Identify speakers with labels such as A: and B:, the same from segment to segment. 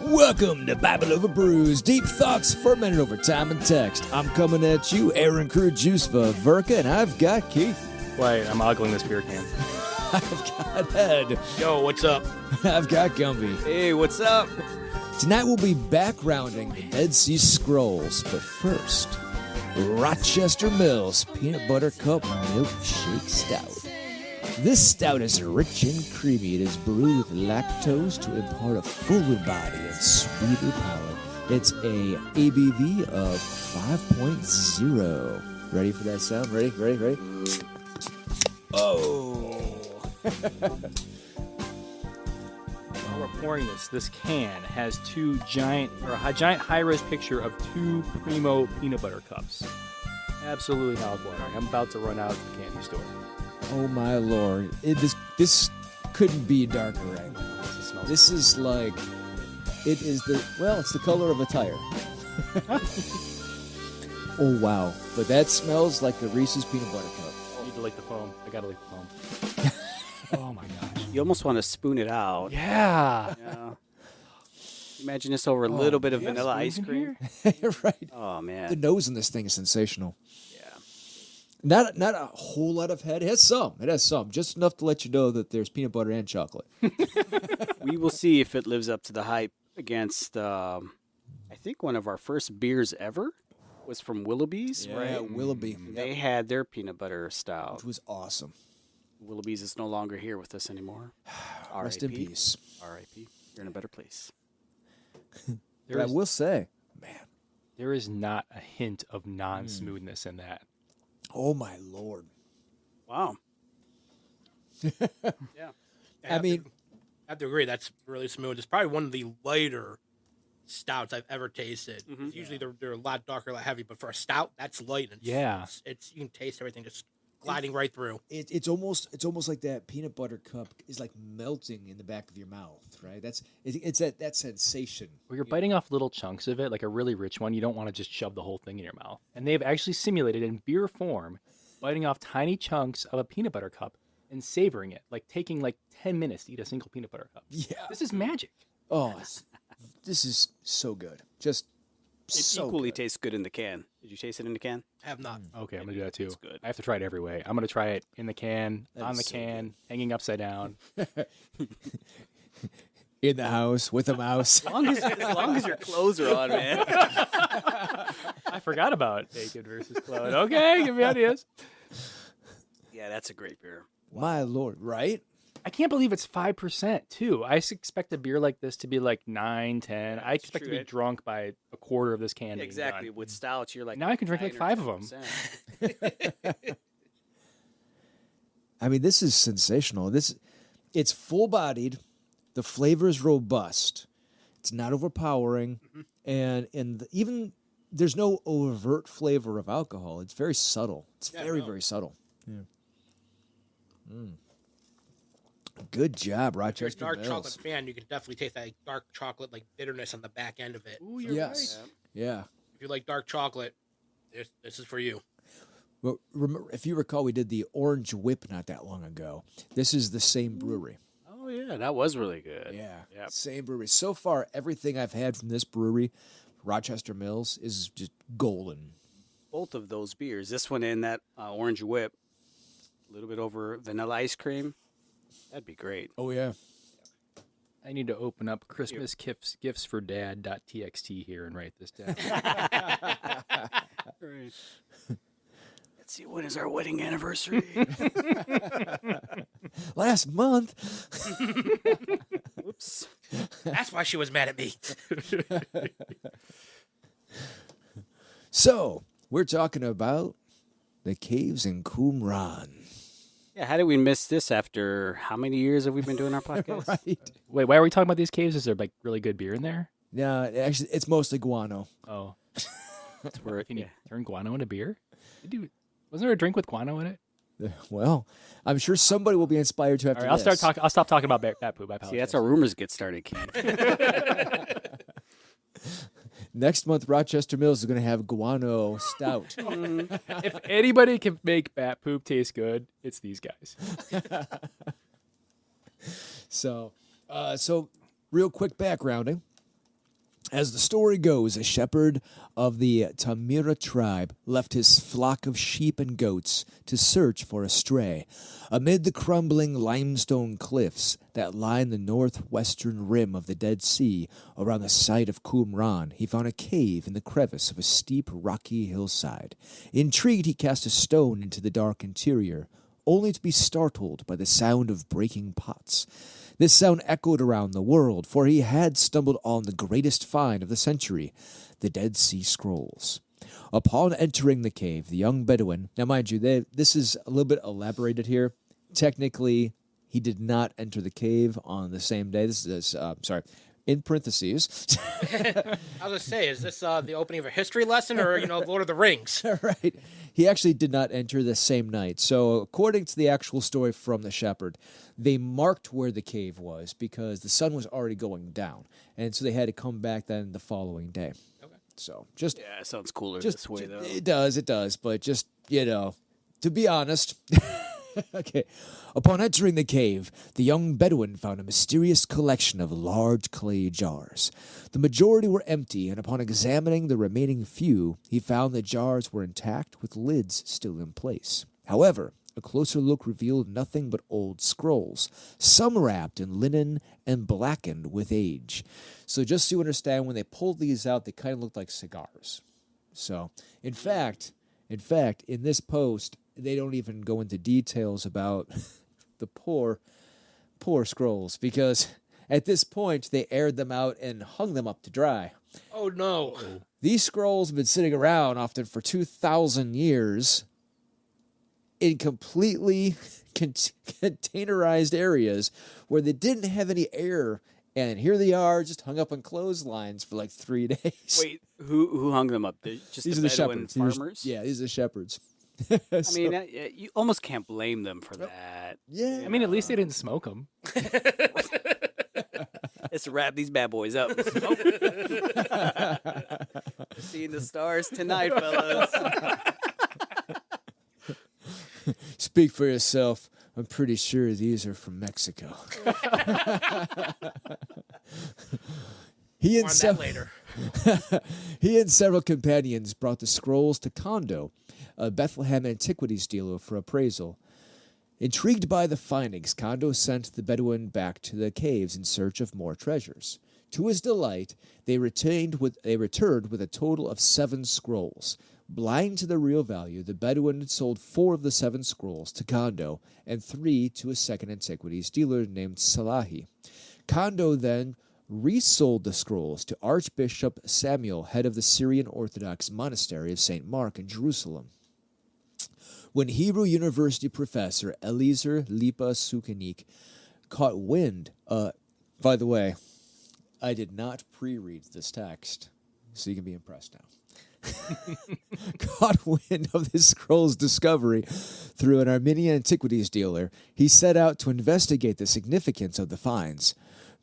A: Welcome to Bible Over Brews, deep thoughts fermented over time and text. I'm coming at you, Aaron Crew Juice for Verka, and I've got Keith.
B: Wait, I'm ogling this beer can.
A: I've got Ed.
C: Yo, what's up?
A: I've got Gumby.
D: Hey, what's up?
A: Tonight we'll be backgrounding the Dead Sea Scrolls, but first, Rochester Mills Peanut Butter Cup Milkshake Stout. This stout is rich and creamy. It is brewed with lactose to impart a fuller body and sweeter palate. It's a ABV of 5.0. Ready for that sound? Ready? Oh!
B: While we're pouring this can has a giant high-res picture of two Primo peanut butter cups. Absolutely mouth-watering. I'm about to run out of the candy store.
A: Oh my lord! This couldn't be darker right now. This is like, it's the color of a tire. Oh wow! But that smells like the Reese's peanut butter cup.
B: I need to lick the foam. I gotta lick the foam. Oh my gosh!
D: You almost want to spoon it out.
B: Yeah.
D: Imagine this over a little bit of vanilla ice cream.
A: Right.
D: Oh man.
A: The nose in this thing is sensational.
D: Yeah.
A: Not a whole lot of head. It has some. Just enough to let you know that there's peanut butter and chocolate.
D: We will see if it lives up to the hype against, I think one of our first beers ever was from Willoughby's,
A: Yeah,
D: right?
A: Willoughby.
D: They had their peanut butter stout.
A: Which was awesome.
D: Willoughby's is no longer here with us anymore.
A: Rest in peace.
D: R.I.P. You're in a better place.
A: But I will say, man.
B: There is not a hint of non-smoothness in that.
A: Oh my lord.
D: Wow.
C: Yeah. I have to agree. That's really smooth. It's probably one of the lighter stouts I've ever tasted.
D: Mm-hmm.
C: Usually they're a lot darker, a lot heavy, but for a stout, that's light. And it's you can taste everything just gliding right through.
A: It's almost like that peanut butter cup is like melting in the back of your mouth, right? It's that sensation.
B: Where you're biting off little chunks of it, like a really rich one, you don't want to just shove the whole thing in your mouth. And they've actually simulated in beer form, biting off tiny chunks of a peanut butter cup and savoring it, like taking 10 minutes to eat a single peanut butter cup.
A: Yeah.
B: This is magic.
A: Oh, this is so good. Just
D: It
A: so
D: equally
A: good.
D: tastes good in the can. Did you taste it in the can?
C: Have not.
B: Okay, I'm going to do that too.
D: It's good.
B: I have to try it every way. I'm going to try it in the can,
A: That
B: on
A: is
B: the
A: so
B: can, hanging upside down.
A: In the house with a mouse.
D: As long as your clothes are on, man.
B: I forgot about naked versus clothed. Okay, give me ideas.
D: Yeah, that's a great beer.
A: My lord, right?
B: I can't believe it's 5% too. I expect a beer like this to be like 9, 10. I expect
D: true.
B: to be drunk by a quarter of this can. being
D: Exactly.
B: done.
D: With stouts, you're like
B: Now I can drink
D: 9
B: like
D: or
B: 5 of them.
D: 10%.
A: I mean, this is sensational. It's full-bodied. The flavor is robust. It's not overpowering, and even there's no overt flavor of alcohol. It's very subtle. It's very subtle. Yeah. Good job,
C: If you're a
A: Rochester
C: dark
A: Mills.
C: chocolate fan, you can definitely taste that dark chocolate bitterness on the back end of it.
B: Ooh, you're
A: Yes.
B: right.
A: Yeah.
C: If you like dark chocolate, this is for you.
A: Well, remember, if you recall, we did the Orange Whip not that long ago. This is the same brewery.
D: Oh, yeah. That was really good.
A: Yeah.
D: Yep.
A: Same brewery. So far, everything I've had from this brewery, Rochester Mills, is just golden.
D: Both of those beers. This one in that orange whip, a little bit over vanilla ice cream. That'd be great.
A: Oh, yeah.
B: I need to open up Christmas gifts for dad.txt here and write this down.
D: Right. Let's see, when is our wedding anniversary?
A: Last month.
D: Whoops.
C: That's why she was mad at me.
A: So, we're talking about the caves in Qumran.
D: Yeah, how did we miss this after how many years have we been doing our podcast?
A: Right.
B: Wait, why are we talking about these caves? Is there like really good beer in there?
A: Yeah, actually, it's mostly guano.
B: Oh,
D: That's where
B: can you turn guano into beer? Wasn't there a drink with guano in it?
A: Well, I'm sure somebody will be inspired to
B: All
A: after
B: right,
A: this.
B: I'll stop talking about bat poop. I apologize.
D: See, that's how rumors get started, Keith.
A: Next month, Rochester Mills is going to have guano stout.
B: If anybody can make bat poop taste good, it's these guys.
A: So real quick backgrounding. As the story goes, a shepherd of the Tamira tribe left his flock of sheep and goats to search for a stray. Amid the crumbling limestone cliffs that line the northwestern rim of the Dead Sea around the site of Qumran, he found a cave in the crevice of a steep, rocky hillside. Intrigued, he cast a stone into the dark interior, only to be startled by the sound of breaking pots. This sound echoed around the world, for he had stumbled on the greatest find of the century, the Dead Sea Scrolls. Upon entering the cave, the young Bedouin, now mind you, this is a little bit elaborated here. Technically, he did not enter the cave on the same day. This is, in parentheses.
C: I was going to say, is this the opening of a history lesson or, Lord of the Rings?
A: Right. He actually did not enter the same night. So according to the actual story from the shepherd, they marked where the cave was because the sun was already going down. And so they had to come back then the following day. Okay. So just...
D: Yeah, it sounds cooler this way, though.
A: It does. But just, to be honest... Okay. Upon entering the cave, the young Bedouin found a mysterious collection of large clay jars. The majority were empty, and upon examining the remaining few, he found the jars were intact with lids still in place. However, a closer look revealed nothing but old scrolls, some wrapped in linen and blackened with age. So just so you understand, when they pulled these out, they kind of looked like cigars. So, in fact, in this post, they don't even go into details about the poor scrolls, because at this point they aired them out and hung them up to dry.
C: Oh, no.
A: These scrolls have been sitting around often for 2,000 years in completely containerized areas where they didn't have any air, and here they are just hung up on clotheslines for like 3 days.
D: Wait, who hung them up? Just
A: These
D: the
A: are the
D: Bedouin
A: shepherds.
D: farmers?
A: These are the shepherds.
D: I mean, you almost can't blame them for that.
A: Yeah.
B: I mean, at least they didn't smoke them.
D: Let's wrap these bad boys up. Seeing the stars tonight, fellas.
A: Speak for yourself. I'm pretty sure these are from Mexico. He and several companions brought the scrolls to Kondo, a Bethlehem antiquities dealer, for appraisal. Intrigued by the findings, Kondo sent the Bedouin back to the caves in search of more treasures. To his delight, they returned with a total of 7 scrolls. Blind to the real value, the Bedouin sold 4 of the 7 scrolls to Kondo and 3 to a second antiquities dealer named Salahi. Kondo then resold the scrolls to Archbishop Samuel, head of the Syrian Orthodox monastery of St. Mark in Jerusalem. When Hebrew University professor Eliezer Lipa Sukenik caught wind, by the way, I did not pre-read this text, so you can be impressed now. Caught wind of this scroll's discovery through an Armenian antiquities dealer, he set out to investigate the significance of the finds.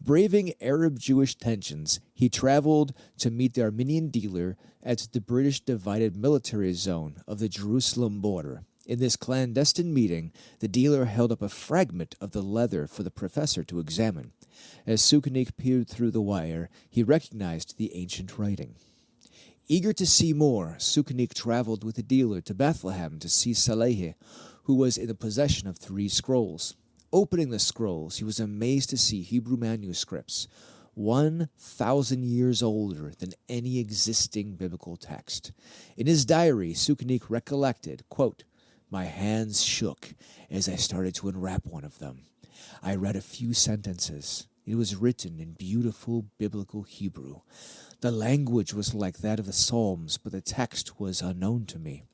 A: Braving Arab-Jewish tensions, he traveled to meet the Armenian dealer at the British divided military zone of the Jerusalem border. In this clandestine meeting, the dealer held up a fragment of the leather for the professor to examine. As Sukenik peered through the wire, he recognized the ancient writing. Eager to see more, Sukenik traveled with the dealer to Bethlehem to see Salehi, who was in the possession of 3 scrolls. Opening the scrolls, he was amazed to see Hebrew manuscripts, 1,000 years older than any existing biblical text. In his diary, Sukenik recollected, quote, "My hands shook as I started to unwrap one of them. I read a few sentences. It was written in beautiful biblical Hebrew. The language was like that of the Psalms, but the text was unknown to me.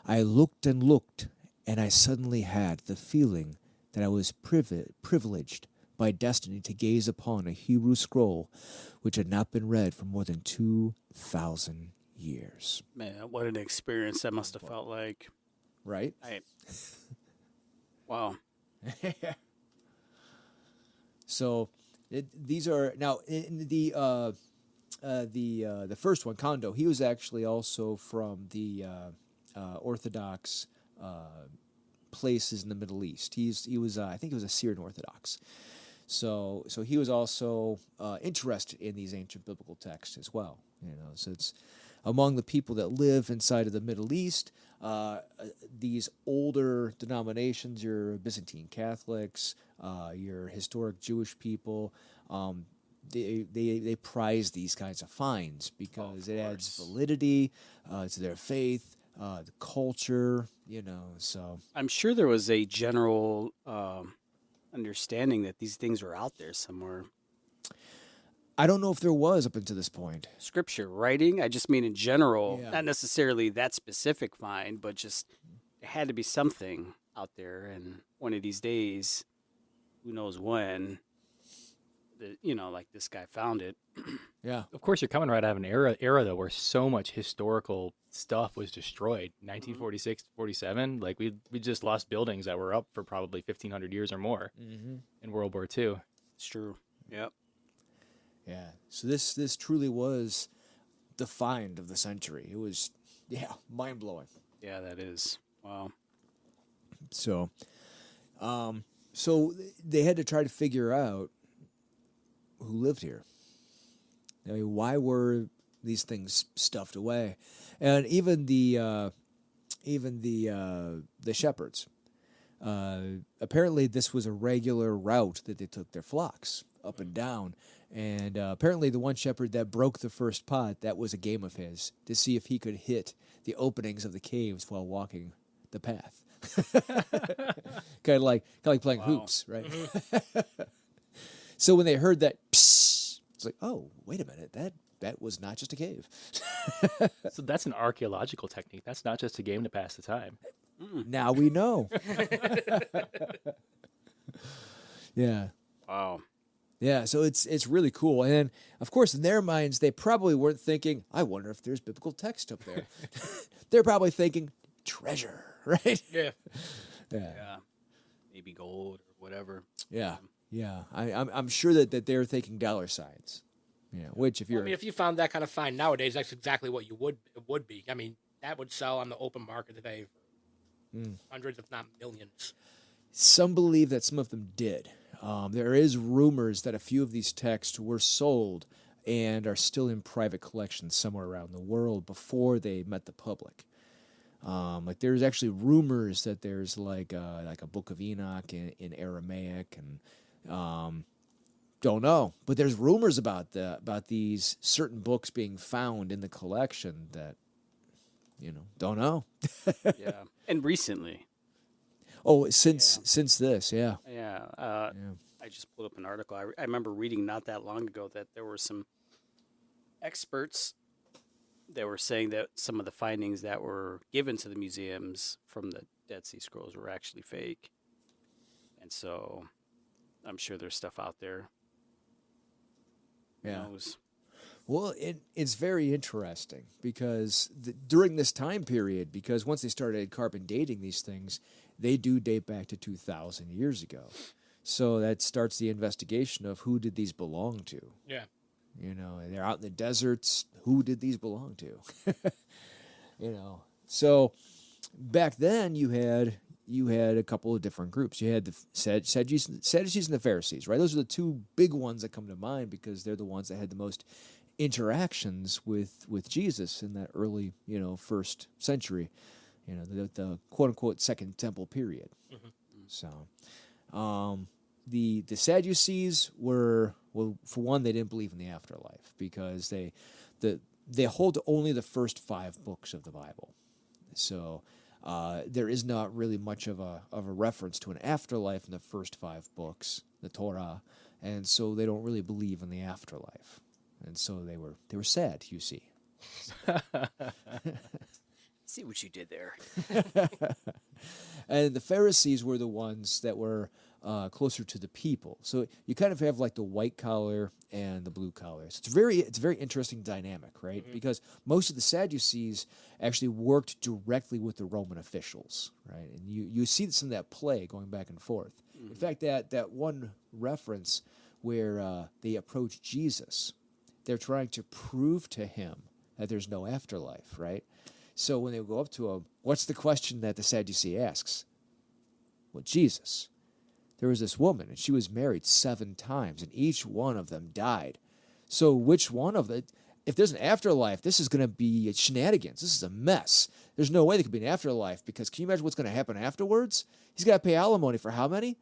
A: I looked, and I suddenly had the feeling that I was privileged by destiny to gaze upon a Hebrew scroll which had not been read for more than 2,000 years."
D: Man, what an experience that must have felt like.
A: Right?
D: Wow.
A: So these are now in the first one, Kondo. He was actually also from the Orthodox places in the Middle East. He was I think he was a Syrian Orthodox. So he was also interested in these ancient biblical texts as well. So it's among the people that live inside of the Middle East. These older denominations, your Byzantine Catholics, your historic Jewish people, they prize these kinds of finds because it adds validity to their faith, the culture, So
D: I'm sure there was a general understanding that these things were out there somewhere.
A: I don't know if there was up until this point.
D: Scripture writing, I just mean in general,
A: Yeah.
D: not necessarily that specific find, but just there had to be something out there. And one of these days, who knows when, like this guy found it.
A: Yeah.
B: Of course, you're coming right out of an era though where so much historical stuff was destroyed. 1946, 47, like we just lost buildings that were up for probably 1,500 years or more in World War II.
D: It's true. Yep.
A: Yeah. So this truly was the find of the century. It was, mind blowing.
D: Yeah, that is. Wow.
A: So, so they had to try to figure out who lived here. I mean, why were these things stuffed away? And even the shepherds. Apparently, this was a regular route that they took their flocks up and down. And apparently, the one shepherd that broke the first pot, that was a game of his to see if he could hit the openings of the caves while walking the path. kind of like playing hoops, right? So when they heard that, psst, it's like, oh, wait a minute, that was not just a cave.
B: So that's an archaeological technique. That's not just a game to pass the time.
A: Now we know. Yeah.
D: Wow.
A: Yeah, so it's really cool. And of course, in their minds, they probably weren't thinking, I wonder if there's biblical text up there. They're probably thinking, treasure, right?
C: Yeah.
D: Yeah. Maybe gold or whatever.
A: Yeah. I'm sure that they're thinking dollar signs. Yeah, which if you're...
C: if you found that kind of find nowadays, that's exactly what would be. I mean, that would sell on the open market today for hundreds, if not millions.
A: Some believe that some of them did. There is rumors that a few of these texts were sold and are still in private collections somewhere around the world before they met the public. Like there's actually rumors that there's like a Book of Enoch in Aramaic, and don't know, but there's rumors about these certain books being found in the collection that don't know.
D: Yeah. And recently.
A: Oh, since this, yeah.
D: Yeah. I just pulled up an article. I remember reading not that long ago that there were some experts that were saying that some of the findings that were given to the museums from the Dead Sea Scrolls were actually fake. And so I'm sure there's stuff out there.
A: Yeah.
D: Who knows?
A: Well, it's very interesting because during this time period, because once they started carbon dating these things, they do date back to 2,000 years ago. So that starts the investigation of who did these belong to.
C: Yeah.
A: They're out in the deserts. Who did these belong to? So back then you had a couple of different groups. You had the Sadducees and the Pharisees, right? Those are the two big ones that come to mind because they're the ones that had the most interactions with Jesus in that early, first century, the quote unquote Second Temple period.
C: Mm-hmm.
A: So, the Sadducees were, well, for one, they didn't believe in the afterlife because they hold only the first 5 books of the Bible. So there is not really much of a reference to an afterlife in the first 5 books, the Torah, and so they don't really believe in the afterlife. And so they were sad, you see.
D: See what you did there.
A: And the Pharisees were the ones that were closer to the people. So you kind of have like the white collar and the blue collar. So it's a very interesting dynamic, right? Mm-hmm. Because most of the Sadducees actually worked directly with the Roman officials, right? And you see some of that play going back and forth. Mm-hmm. In fact, that one reference where they approach Jesus, they're trying to prove to him that there's no afterlife, right? So when they go up to him, what's the question that the Sadducee asks? Well, Jesus, there was this woman, and she was married 7 times, and each one of them died. So which one of the... If there's an afterlife, this is going to be shenanigans. This is a mess. There's no way there could be an afterlife, because can you imagine what's going to happen afterwards? He's got to pay alimony for how many?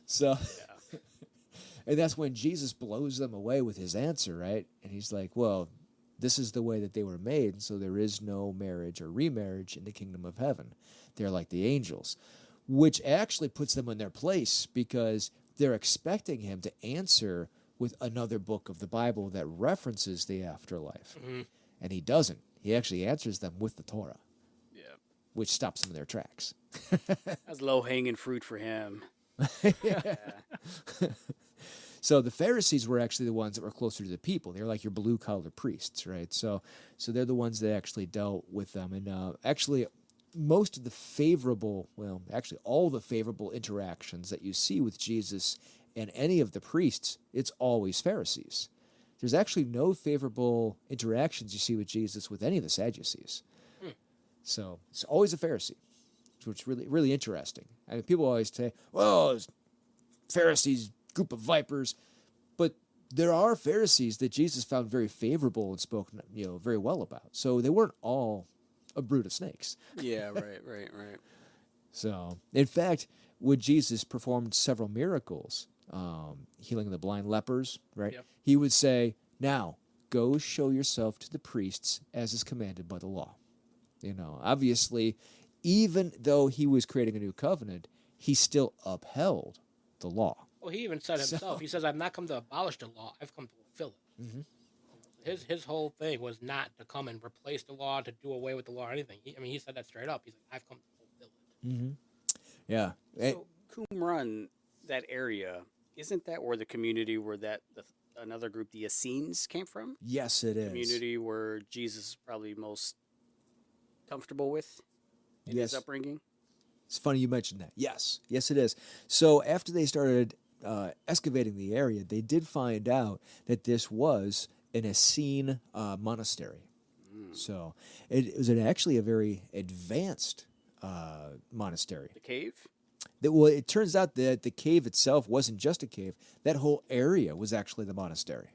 A: So, and that's when Jesus blows them away with his answer, right? And he's like, well, this is the way that they were made, and so there is no marriage or remarriage in the kingdom of heaven. They're like the angels, which actually puts them in their place, because they're expecting him to answer with another book of the Bible that references the afterlife. Mm-hmm. And he doesn't. He actually answers them with the Torah. Yeah. Which stops them in their tracks.
D: That's low-hanging fruit for him.
A: Yeah. So the Pharisees were actually the ones that were closer to the people. They're like your blue-collar priests, right? So they're the ones that actually dealt with them. And actually, most of the favorable, well, actually all the favorable interactions that you see with Jesus and any of the priests, it's always Pharisees. There's actually no favorable interactions you see with Jesus with any of the Sadducees. So it's always a Pharisee, which is really, really interesting. I mean, people always say, well, Pharisees, group of vipers. But there are Pharisees that Jesus found very favorable and spoke, very well about. So they weren't all a brood of snakes.
D: Yeah, right.
A: So, in fact, when Jesus performed several miracles, healing the blind lepers, right? Yep. He would say, now, go show yourself to the priests as is commanded by the law. Obviously, even though he was creating a new covenant, he still upheld the law.
C: Well, he even said himself, he says, I've not come to abolish the law, I've come to fulfill it. Mm-hmm. His whole thing was not to come and replace the law, to do away with the law or anything. He said that straight up. He's like, I've come to fulfill it.
A: Mm-hmm. Yeah.
D: So Qumran, that area, isn't that where the community where another group, the Essenes, came from?
A: Yes, it is.
D: Community where Jesus is probably most comfortable with in his upbringing?
A: It's funny you mentioned that. Yes, it is. So after they started excavating the area, they did find out that this was an Essene monastery. So it was actually a very advanced monastery.
D: The cave?
A: Well, it turns out that the cave itself wasn't just a cave. That whole area was actually the monastery.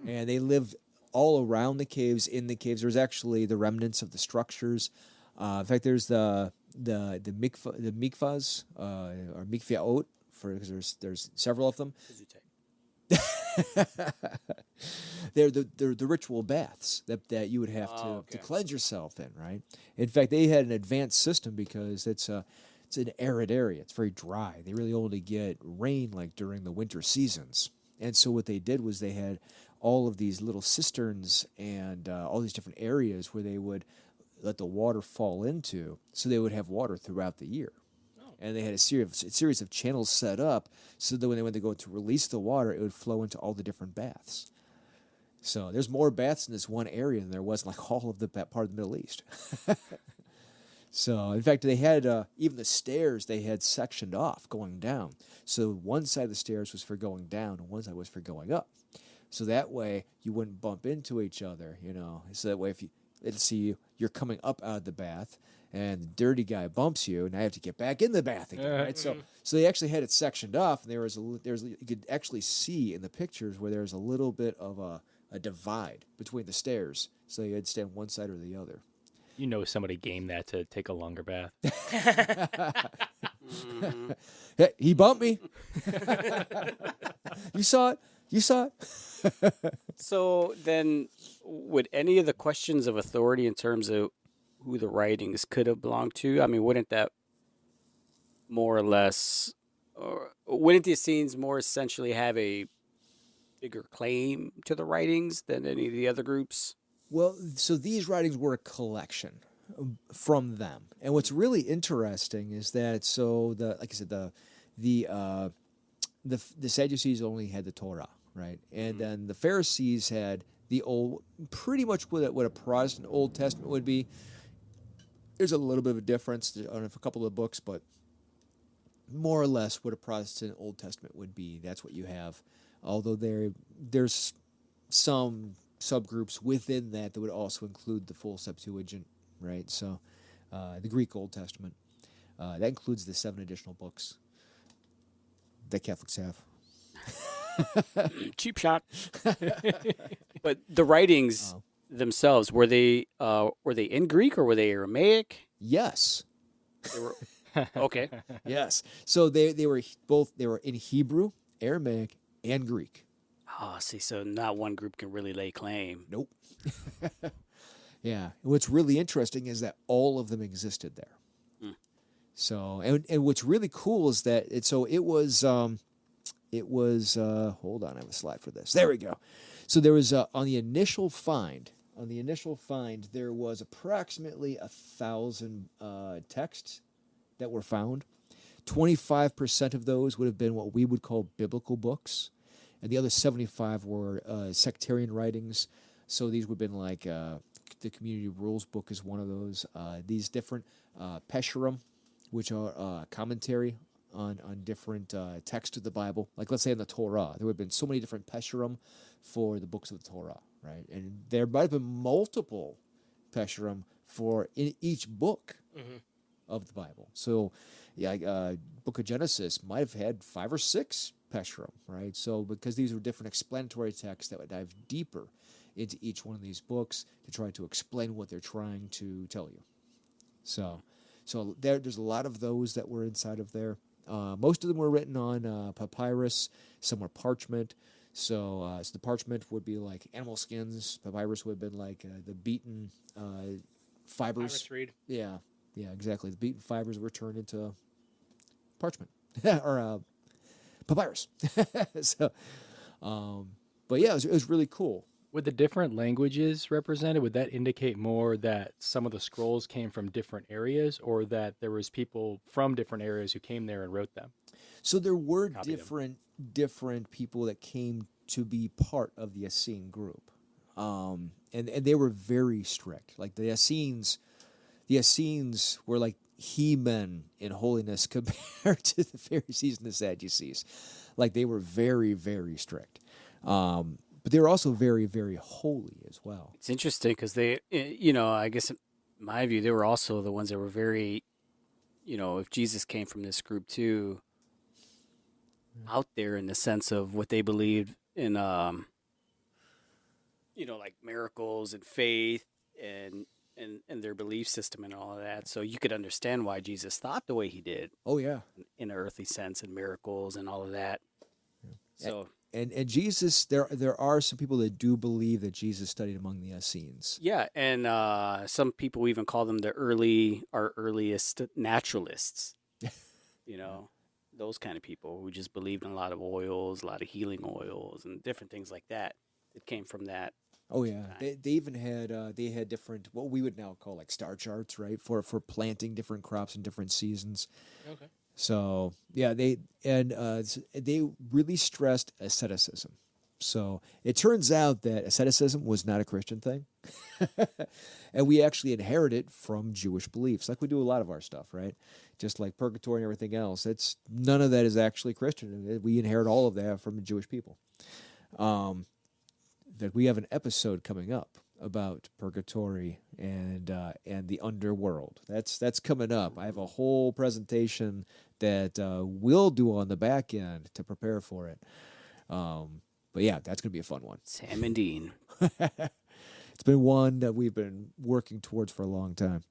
A: And they lived all around the caves, in the caves. There's actually the remnants of the structures. In fact, there's the mikvahs, or mikvaot, because there's several of them. They're the ritual baths that you would have to cleanse yourself in, right? In fact, they had an advanced system because it's an arid area. It's very dry. They really only get rain like during the winter seasons. And so what they did was they had all of these little cisterns and all these different areas where they would let the water fall into, so they would have water throughout the year. And they had a series of channels set up so that when they went to go to release the water, it would flow into all the different baths. So there's more baths in this one area than there was in like all of that part of the Middle East. So, in fact, they had even the stairs they had sectioned off going down. So one side of the stairs was for going down and one side was for going up. So that way you wouldn't bump into each other, So that way you're coming up out of the bath, and the dirty guy bumps you, and now you have to get back in the bath again, right? So they actually had it sectioned off, and you could actually see in the pictures where there's a little bit of a divide between the stairs, so you had to stay on one side or the other.
B: Somebody gamed that to take a longer bath.
A: Hey, he bumped me. You saw it.
D: So then, would any of the questions of authority in terms of who the writings could have belonged to, I mean, wouldn't that more or less, or wouldn't the Essenes more essentially have a bigger claim to the writings than any of the other groups?
A: Well, so these writings were a collection from them, and what's really interesting is that like I said, the Sadducees only had the Torah, right, and then the Pharisees had the old, pretty much what a Protestant Old Testament would be. There's a little bit of a difference on a couple of books, but more or less what a Protestant Old Testament would be. That's what you have. Although there's some subgroups within that would also include the full Septuagint, right? So the Greek Old Testament. That includes the 7 additional books that Catholics have.
D: Cheap shot. But the writings themselves, were they in Greek or were they Aramaic?
A: Yes.
D: They were okay.
A: Yes. So they were in Hebrew, Aramaic, and Greek.
D: Oh, see, so not one group can really lay claim.
A: Nope. Yeah. What's really interesting is that all of them existed there. So, and what's really cool is that it was hold on, I have a slide for this. There we go. So there was on the initial find, there was approximately 1,000 texts that were found. 25% of those would have been what we would call biblical books, and the other 75 were sectarian writings. So these would have been like the Community Rules book is one of those. These different Pesherim, which are commentary on different texts of the Bible. Like let's say in the Torah, there would have been so many different Pesherim for the books of the Torah, right? And there might have been multiple Pesherim for in each book of the Bible. So, yeah, Book of Genesis might have had 5 or 6 Pesherim, right? So because these were different explanatory texts that would dive deeper into each one of these books to try to explain what they're trying to tell you. So there's a lot of those that were inside of there. Most of them were written on papyrus. Some were parchment. So the parchment would be like animal skins. Papyrus would have been like the beaten fibers.
C: Papyrus reed.
A: Yeah, exactly. The beaten fibers were turned into parchment or papyrus. So, but yeah, it was really cool.
B: With the different languages represented, would that indicate more that some of the scrolls came from different areas, or that there was people from different areas who came there and wrote them?
A: So there were
B: Copied
A: different people that came to be part of the Essene group, and they were very strict. Like the Essenes were like he-men in holiness compared to the Pharisees and the Sadducees. Like they were very, very strict. But they were also very, very holy as well.
D: It's interesting because they, I guess in my view, they were also the ones that were very, if Jesus came from this group too, out there in the sense of what they believed in, like miracles and faith and their belief system and all of that. So you could understand why Jesus thought the way he did.
A: Oh, yeah.
D: In an earthly sense and miracles and all of that. Yeah. So...
A: And Jesus, there are some people that do believe that Jesus studied among the Essenes.
D: Yeah, and some people even call them our earliest naturalists. Those kind of people who just believed in a lot of oils, a lot of healing oils, and different things like that. It came from that.
A: Oh yeah, they even had different what we would now call like star charts, right, for planting different crops in different seasons.
C: Okay.
A: So yeah, they really stressed asceticism. So it turns out that asceticism was not a Christian thing, and we actually inherit it from Jewish beliefs, like we do a lot of our stuff, right? Just like purgatory and everything else. None of that is actually Christian. We inherit all of that from the Jewish people. That we have an episode coming up about purgatory and the underworld. That's coming up. I have a whole presentation that we'll do on the back end to prepare for it. But yeah, that's going to be a fun one.
D: Sam and Dean.
A: It's been one that we've been working towards for a long time.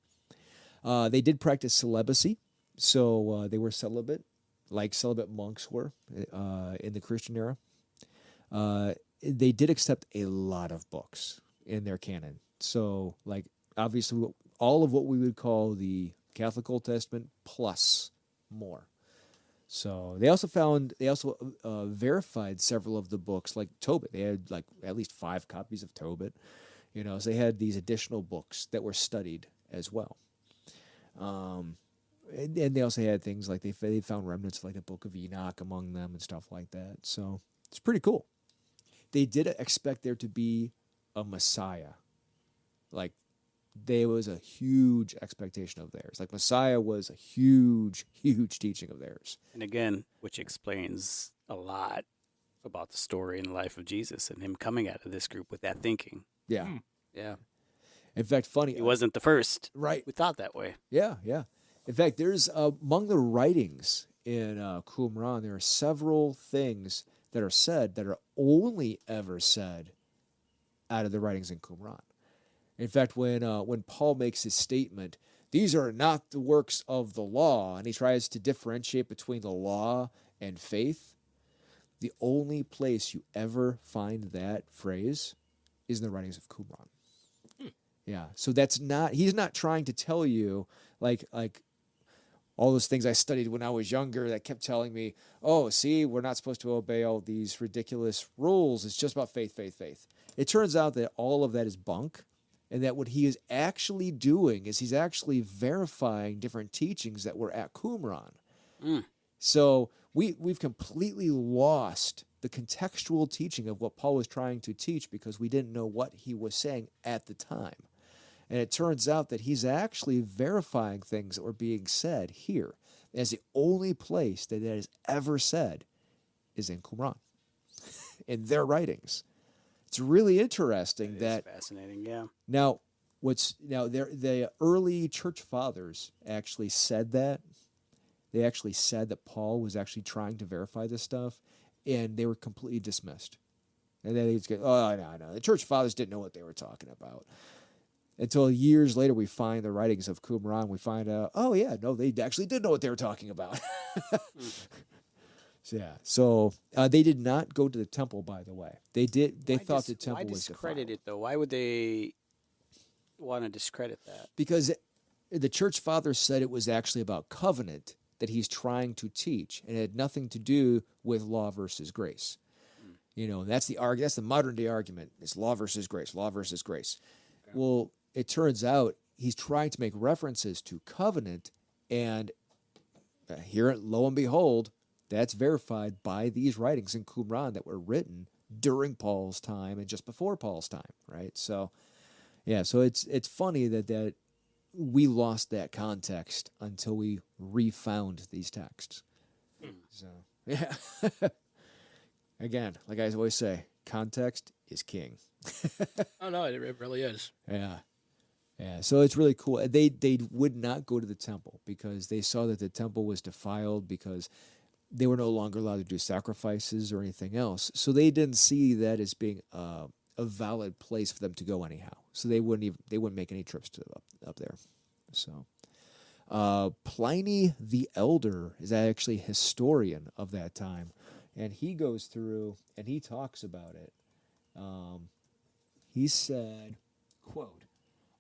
A: They did practice celibacy, so they were celibate, like celibate monks were in the Christian era. They did accept a lot of books in their canon. So, like, obviously, all of what we would call the Catholic Old Testament plus more. So they also verified several of the books, like Tobit. They had like at least 5 copies of Tobit. So they had these additional books that were studied as well. And they also had things like they found remnants like the Book of Enoch among them and stuff like that. So it's pretty cool. They did expect there to be a Messiah. Like, there was a huge expectation of theirs. Like, Messiah was a huge, huge teaching of theirs.
D: And again, which explains a lot about the story and life of Jesus and him coming out of this group with that thinking.
A: Yeah.
D: Yeah.
A: In fact, funny.
D: He wasn't the first.
A: Right.
D: We thought that way.
A: Yeah, yeah. In fact, there's among the writings in Qumran, there are several things that are said that are only ever said out of the writings in Qumran. In fact, when Paul makes his statement, these are not the works of the law, and he tries to differentiate between the law and faith, the only place you ever find that phrase is in the writings of Qumran. Yeah, so he's not trying to tell you like all those things I studied when I was younger that kept telling me, oh, see, we're not supposed to obey all these ridiculous rules. It's just about faith, faith, faith. It turns out that all of that is bunk, and that what he is actually doing is he's actually verifying different teachings that were at Qumran. So we've completely lost the contextual teaching of what Paul was trying to teach because we didn't know what he was saying at the time. And it turns out that he's actually verifying things that were being said here. As the only place that is ever said is in Qumran, in their writings. It's really interesting that
D: fascinating, yeah.
A: Now, the early church fathers actually said that. They actually said that Paul was actually trying to verify this stuff, and they were completely dismissed. And then they just go, oh, no. The church fathers didn't know what they were talking about. Until years later, we find the writings of Qumran. We find out, oh, yeah, no, they actually did know what they were talking about. So they did not go to the temple, by the way. They did. They thought the temple was defiled.
D: Why discredit it, though? Why would they want to discredit that?
A: Because the church fathers said it was actually about covenant that he's trying to teach, and it had nothing to do with law versus grace. You know, that's the modern day argument. It's law versus grace, law versus grace. Okay. Well, it turns out he's trying to make references to covenant, and here, lo and behold, that's verified by these writings in Qumran that were written during Paul's time and just before Paul's time, right? So, yeah, so it's funny that we lost that context until we refound these texts. So, yeah. Again, like I always say, context is king.
C: Oh, no, it really is.
A: Yeah. Yeah, so it's really cool. They would not go to the temple because they saw that the temple was defiled because they were no longer allowed to do sacrifices or anything else. So they didn't see that as being a valid place for them to go anyhow. So they wouldn't make any trips to up there. So Pliny the Elder is actually a historian of that time, and he goes through and he talks about it. He said, quote,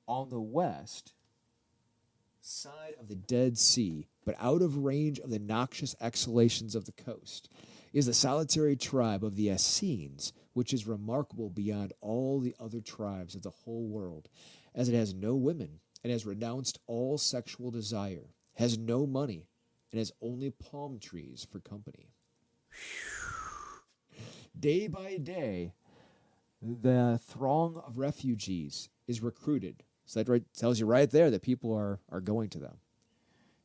A: on the west side of the Dead Sea, but out of range of the noxious exhalations of the coast, is the solitary tribe of the Essenes, which is remarkable beyond all the other tribes of the whole world, as it has no women, and has renounced all sexual desire, has no money, and has only palm trees for company. Day by day, the throng of refugees is recruited. So that tells you right there that people are going to them.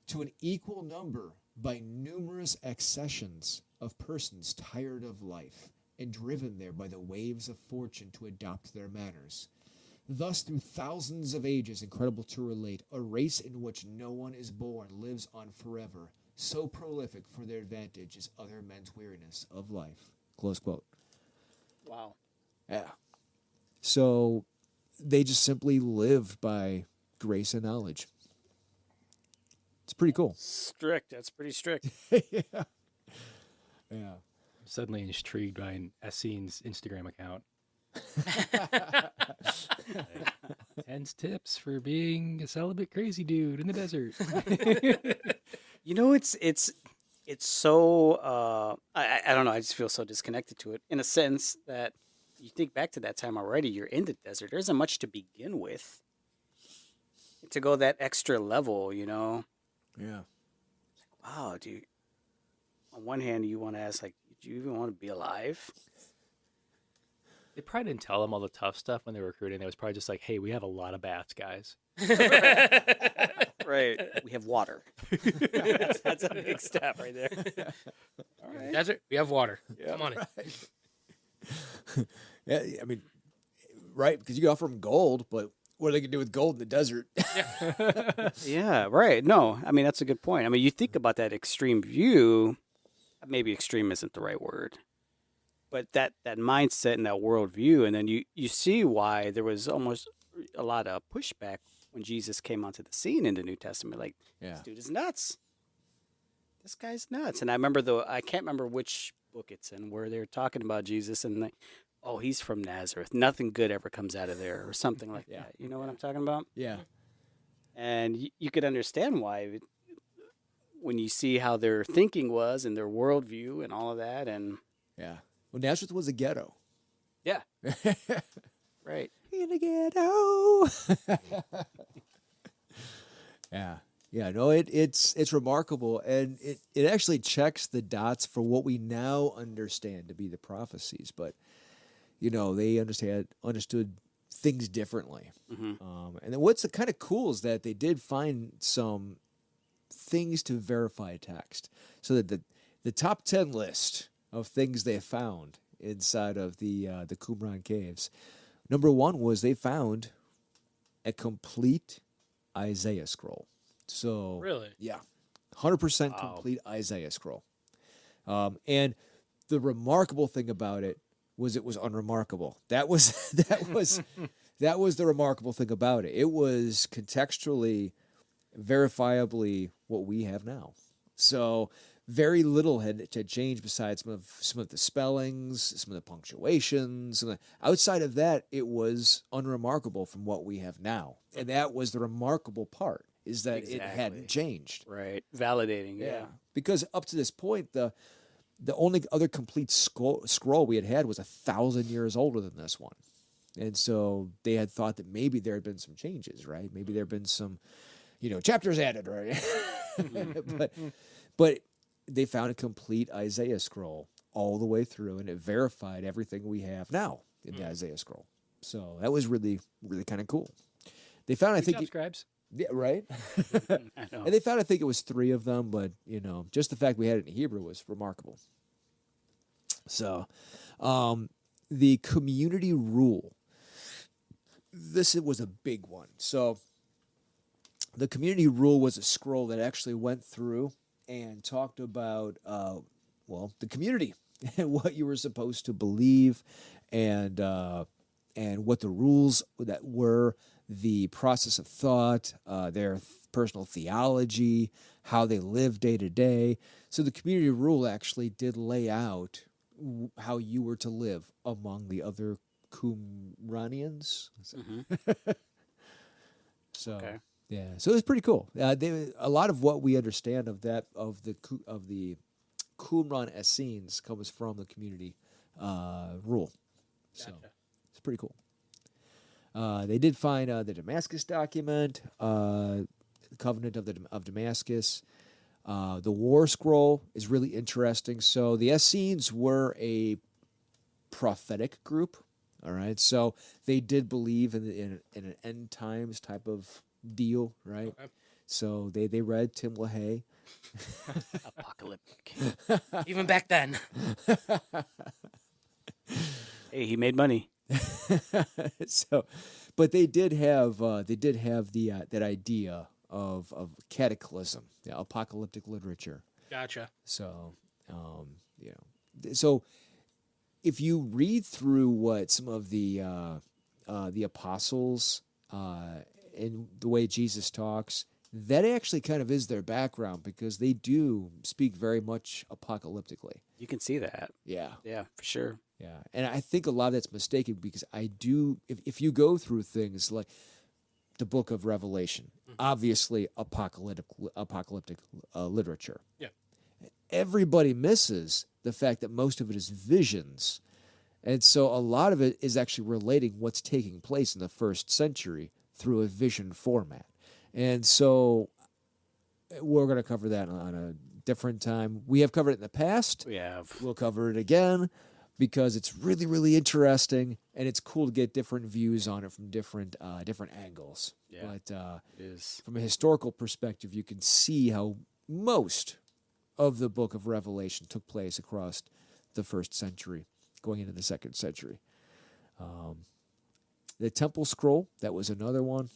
A: To an equal number by numerous accessions of persons tired of life and driven there by the waves of fortune to adopt their manners. Thus, through thousands of ages, incredible to relate, a race in which no one is born lives on forever, so prolific for their advantage is other men's weariness of life. Close quote.
D: Wow.
A: Yeah. So they just simply lived by grace and knowledge. It's pretty cool.
D: Strict. That's pretty strict.
A: Yeah. Yeah.
B: I'm suddenly intrigued by an Essenes Instagram account. 10 tips for being a celibate crazy dude in the desert.
D: You know, it's so I don't know. I just feel so disconnected to it in a sense that you think back to that time already. You're in the desert. There isn't much to begin with. To go that extra level, you know.
A: Yeah.
D: Wow, dude. On one hand, you want to ask, like, do you even want to be alive?
B: They probably didn't tell them all the tough stuff when they were recruiting. It was probably just like, hey, we have a lot of bats, guys.
D: Right. We have water. That's a big step right there.
C: All right. Desert, we have water.
A: Yeah,
C: come on in.
A: Yeah, I mean, right, because you can offer them gold, but what are they gonna do with gold in the desert?
D: Yeah, right. No, I mean, that's a good point. I mean, you think about that extreme view, maybe extreme isn't the right word, but that mindset and that worldview, and then you see why there was almost a lot of pushback when Jesus came onto the scene in the New Testament. Like, this dude is nuts. This guy's nuts. And I remember I can't remember which book it's in where they're talking about Jesus and like, oh, he's from Nazareth. Nothing good ever comes out of there, or something like that. You know what I'm talking about?
A: Yeah.
D: And you could understand why when you see how their thinking was and their worldview and all of that. And
A: Yeah. Well, Nazareth was a ghetto.
D: yeah, right.
A: In a ghetto. Yeah. Yeah. No, it's remarkable, and it actually checks the dots for what we now understand to be the prophecies. But they understood things differently.
D: Mm-hmm.
A: And then what's kind of cool is that they did find some things to verify text, so that the top 10 list of things they found inside of the Qumran caves. Number 1 was they found a complete Isaiah scroll. So
C: Really?
A: yeah, 100% complete Isaiah scroll. And the remarkable thing about it was unremarkable. That was the remarkable thing about it. It was contextually, verifiably what we have now. So very little had to change besides some of the spellings, some of the punctuations. Outside of that, it was unremarkable from what we have now. And that was the remarkable part, is that it hadn't changed.
D: Right. Validating. Yeah.
A: Because up to this point, the only other complete scroll we had was 1,000 years older than this one. And so they had thought that maybe there had been some changes, right? Maybe there had been some, chapters added, right? but they found a complete Isaiah scroll all the way through, and it verified everything we have now in the Isaiah scroll. So that was really, really kind of cool. They found, I think,
B: scribes.
A: Yeah, right.
D: I know.
A: And they found, I think it was 3 of them, but just the fact we had it in Hebrew was remarkable. So, the community rule. This was a big one. So, the community rule was a scroll that actually went through and talked about, the community and what you were supposed to believe, and what the rules that were, the process of thought, their personal theology, how they live day to day. So the community rule actually did lay out how you were to live among the other Qumranians.
D: Mm-hmm.
A: So
D: Okay.
A: yeah, so it was pretty cool. A lot of what we understand of the Qumran Essenes comes from the community rule. So it's pretty cool. They did find the Damascus document, the Covenant of Damascus. The War Scroll is really interesting. So the Essenes were a prophetic group. All right, so they did believe in an end times type of deal, right?
C: Okay.
A: So they read Tim LaHaye.
D: Apocalyptic.
C: Even back then.
D: Hey, he made money.
A: So, but they did have the that idea of cataclysm, apocalyptic literature.
C: Gotcha.
A: So, so if you read through what some of the apostles and the way Jesus talks, that actually kind of is their background, because they do speak very much apocalyptically.
D: You can see that.
A: Yeah.
D: Yeah, for sure.
A: Yeah, and I think a lot of that's mistaken, because if you go through things like the book of Revelation, obviously apocalyptic literature.
C: Yeah.
A: Everybody misses the fact that most of it is visions. And so a lot of it is actually relating what's taking place in the first century through a vision format. And so we're going to cover that on a different time. We have covered it in the past.
D: We have.
A: We'll cover it again, because it's really, really interesting, and it's cool to get different views on it from different angles.
D: Yeah,
A: but
D: it is.
A: from a historical perspective, you can see how most of the book of Revelation took place across the first century, going into the second century. The Temple Scroll, that was another one.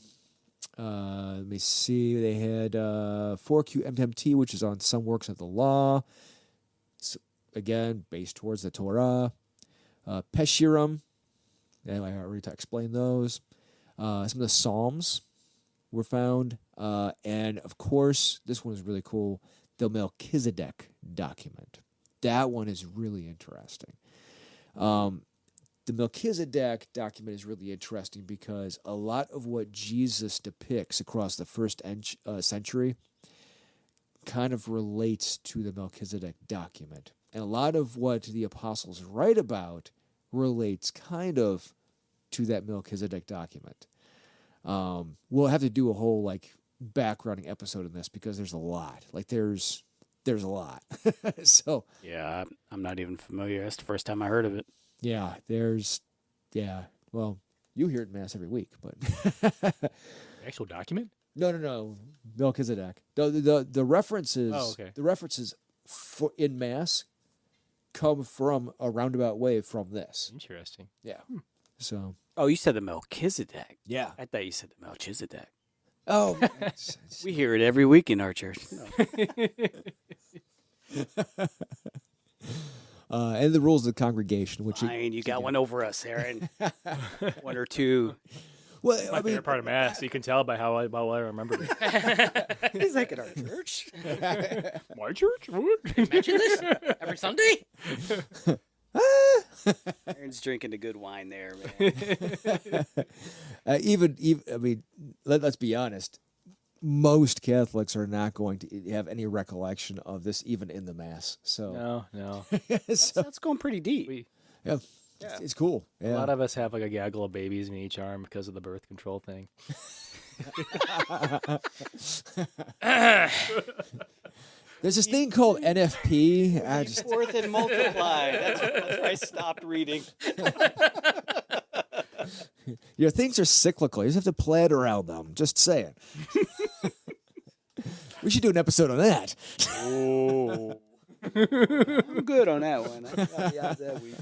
A: Let me see. They had 4Q MMT, which is on some works of the law. So, again, based towards the Torah. Peshirim. Anyway, I already explained those. Some of the Psalms were found. And, of course, this one is really cool. The Melchizedek Document. That one is really interesting. The Melchizedek Document is really interesting because a lot of what Jesus depicts across the first century kind of relates to the Melchizedek Document. And a lot of what the apostles write about relates kind of to that Melchizedek Document. We'll have to do a whole backgrounding episode on this because there's a lot. There's a lot. So
D: Yeah, I'm not even familiar. That's the first time I heard of it.
A: yeah, well, you hear it in Mass every week, but
B: Actual document?
A: no, Melchizedek. The references,
B: Oh, okay.
A: the references in Mass come from a roundabout way from this.
B: Interesting.
A: Yeah. So
D: Oh, you said the Melchizedek.
A: yeah.
D: I thought you said the Melchizedek.
A: Oh,
D: We hear it every week in our church. No.
A: and the rules of the congregation, which
D: Fine, you got one over us, Aaron. One or two.
A: well,
B: My favorite part of Mass. You can tell by how well I remember it.
D: He's like at our church.
B: My church? What?
C: Mention this every Sunday.
D: Aaron's drinking the good wine there, man.
A: even I mean, let's be honest. Most Catholics are not going to have any recollection of this, even in the Mass. So,
B: No.
A: so
D: That's going pretty deep.
A: yeah, it's cool.
B: A
A: Yeah.
B: lot of us have a gaggle of babies in each arm because of the birth control thing.
A: There's this thing called NFP. I just
D: Forth and multiply. That's where I stopped reading.
A: things are cyclical. You just have to plan around them. Just saying. We should do an episode on that.
D: Oh. I'm good on that one. I got the odds that week.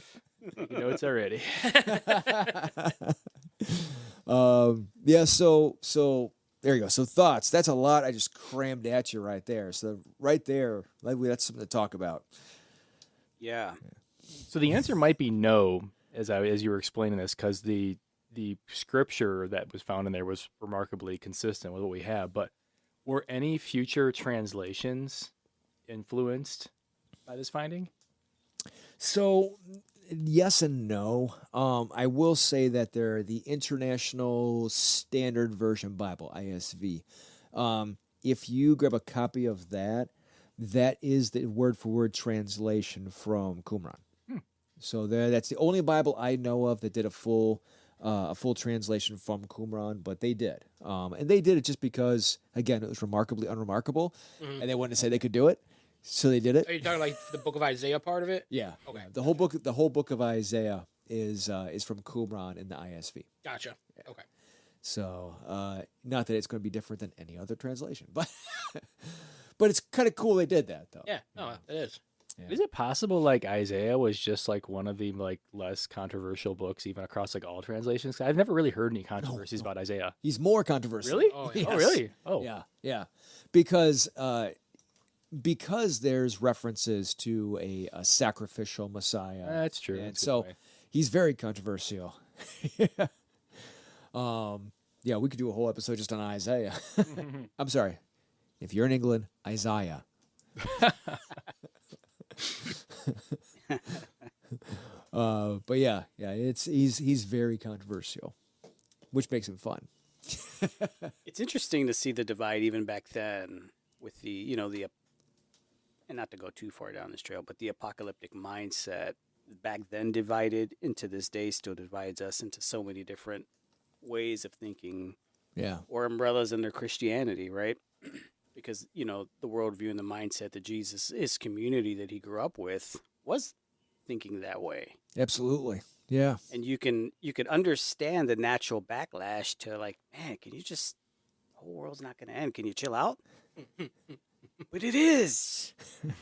B: You know it's already.
A: Yeah. So there you go. So thoughts. That's a lot. I just crammed at you right there. So right there, that's something to talk about.
D: Yeah.
B: So the answer might be no, as you were explaining this, because the scripture that was found in there was remarkably consistent with what we have. But were any future translations influenced by this finding?
A: So yes and no. I will say that they're the International Standard Version Bible, ISV. If you grab a copy of that, that is the word-for-word translation from Qumran. So that's the only Bible I know of that did a full translation from Qumran, but they did. And they did it just because, again, it was remarkably unremarkable, and they wanted to say they could do it, so they did it.
C: Are you talking like the Book of Isaiah part of it?
A: Yeah.
C: Okay.
A: Yeah. The whole book of Isaiah is from Qumran in the ISV.
C: Gotcha. Okay.
A: So, not that it's going to be different than any other translation, but but it's kind of cool they did that though.
C: Yeah. No, it is.
A: Yeah.
B: Is it possible Isaiah was just one of the less controversial books even across all translations? I've never really heard any controversies about Isaiah.
A: He's more controversial.
B: Really?
C: Oh,
A: Yes.
B: Oh, really? Oh,
A: Yeah. Because there's references to a sacrificial Messiah.
B: That's true.
A: And
B: That's a good
A: so
B: point.
A: he's very controversial. Yeah, we could do a whole episode just on Isaiah. I'm sorry. If you're in England, Isaiah. But yeah, he's very controversial, which makes him fun.
D: It's interesting to see the divide even back then with the and not to go too far down this trail, but the apocalyptic mindset back then divided into this day still divides us into so many different ways of thinking
A: Yeah.
D: or umbrellas in their Christianity, right? Because, the worldview and the mindset that Jesus, his community that he grew up with was thinking that way.
A: Absolutely. Yeah.
D: And you can understand the natural backlash to man, can you just, the whole world's not going to end. Can you chill out? But it is.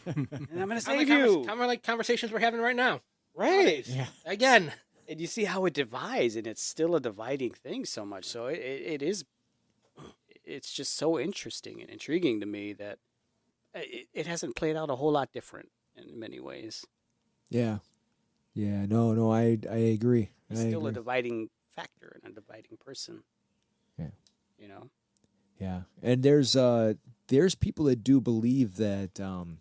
D: And I'm going to save you.
C: Kind of like conversations we're having right now.
D: Right.
A: Yeah.
C: Again,
D: And you see how it divides, and it's still a dividing thing so much. So it's just so interesting and intriguing to me that it hasn't played out a whole lot different in many ways.
A: Yeah. Yeah. No, I agree.
D: He's still a dividing factor and a dividing person.
A: Yeah.
D: You know?
A: Yeah. And there's people that do believe that John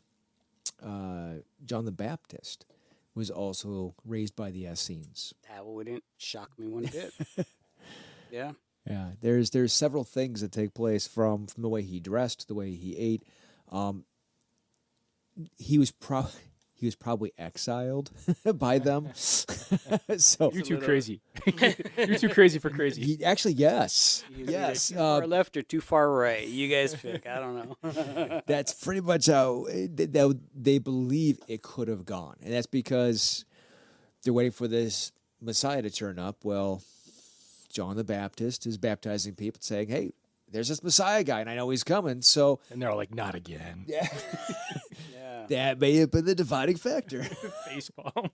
A: the Baptist was also raised by the Essenes.
D: That wouldn't shock me one bit. Yeah.
A: Yeah. There's several things that take place from the way he dressed, the way he ate. He was probably exiled by them. So
B: You're too crazy. You're too crazy for crazy.
A: Yes.
D: He's
A: Yes.
D: either too far left or too far right. You guys pick. I don't know.
A: That's pretty much how they believe it could have gone. And that's because they're waiting for this Messiah to turn up. Well, John the Baptist is baptizing people saying, hey, there's this Messiah guy, and I know he's coming. So
B: And they're all like, not again.
A: yeah,
D: Yeah.
A: that may have been the dividing factor.
B: Facepalm.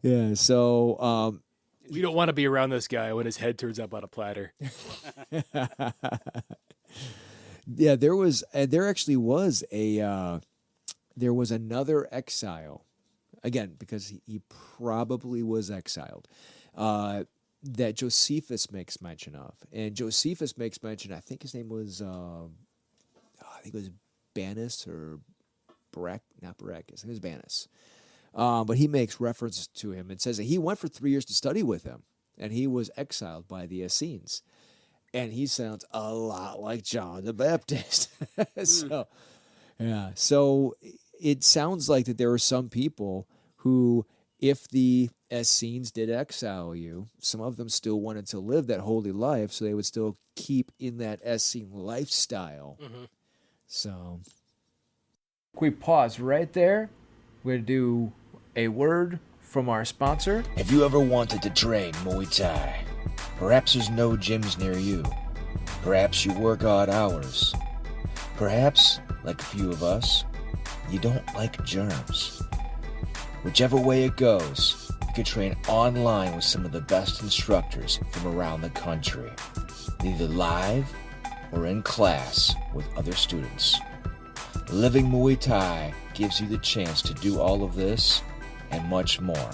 A: Yeah, so
B: We don't want to be around this guy when his head turns up on a platter.
A: yeah, there actually was there was another exile, again, because he probably was exiled, that Josephus makes mention of. And Josephus makes mention, I think his name was, I think it was Banus or not Baracus, I think it was Banus. But he makes reference to him and says that he went for 3 years to study with him, and he was exiled by the Essenes. And he sounds a lot like John the Baptist. So, yeah. So it sounds like that there were some people who, if the Essenes did exile you, some of them still wanted to live that holy life, so they would still keep in that Essene lifestyle.
C: Mm-hmm.
A: So, we pause right there. We're going to do a word from our sponsor.
E: Have you ever wanted to train Muay Thai? Perhaps there's no gyms near you. Perhaps you work odd hours. Perhaps, like a few of us, you don't like germs. Whichever way it goes, you can train online with some of the best instructors from around the country, either live or in class with other students. Living Muay Thai gives you the chance to do all of this and much more.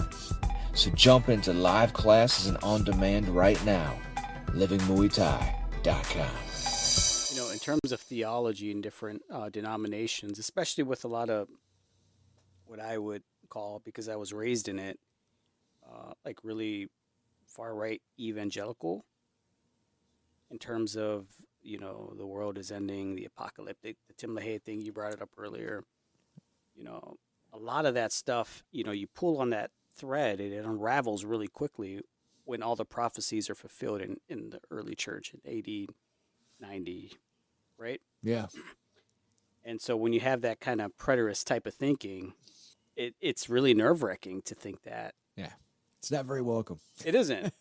E: So jump into live classes and on demand right now. LivingMuayThai.com.
D: You know, in terms of theology in different denominations, especially with a lot of what I would call, because I was raised in it, like really far right evangelical, in terms of, you know, the world is ending, the apocalyptic, the Tim LaHaye thing, you brought it up earlier. You know, a lot of that stuff, you know, you pull on that thread, it unravels really quickly when all the prophecies are fulfilled in the early church in AD 90, right?
A: Yeah.
D: And so when you have that kind of preterist type of thinking, it's really nerve-wracking to think that.
A: Yeah. It's not very welcome.
D: It isn't.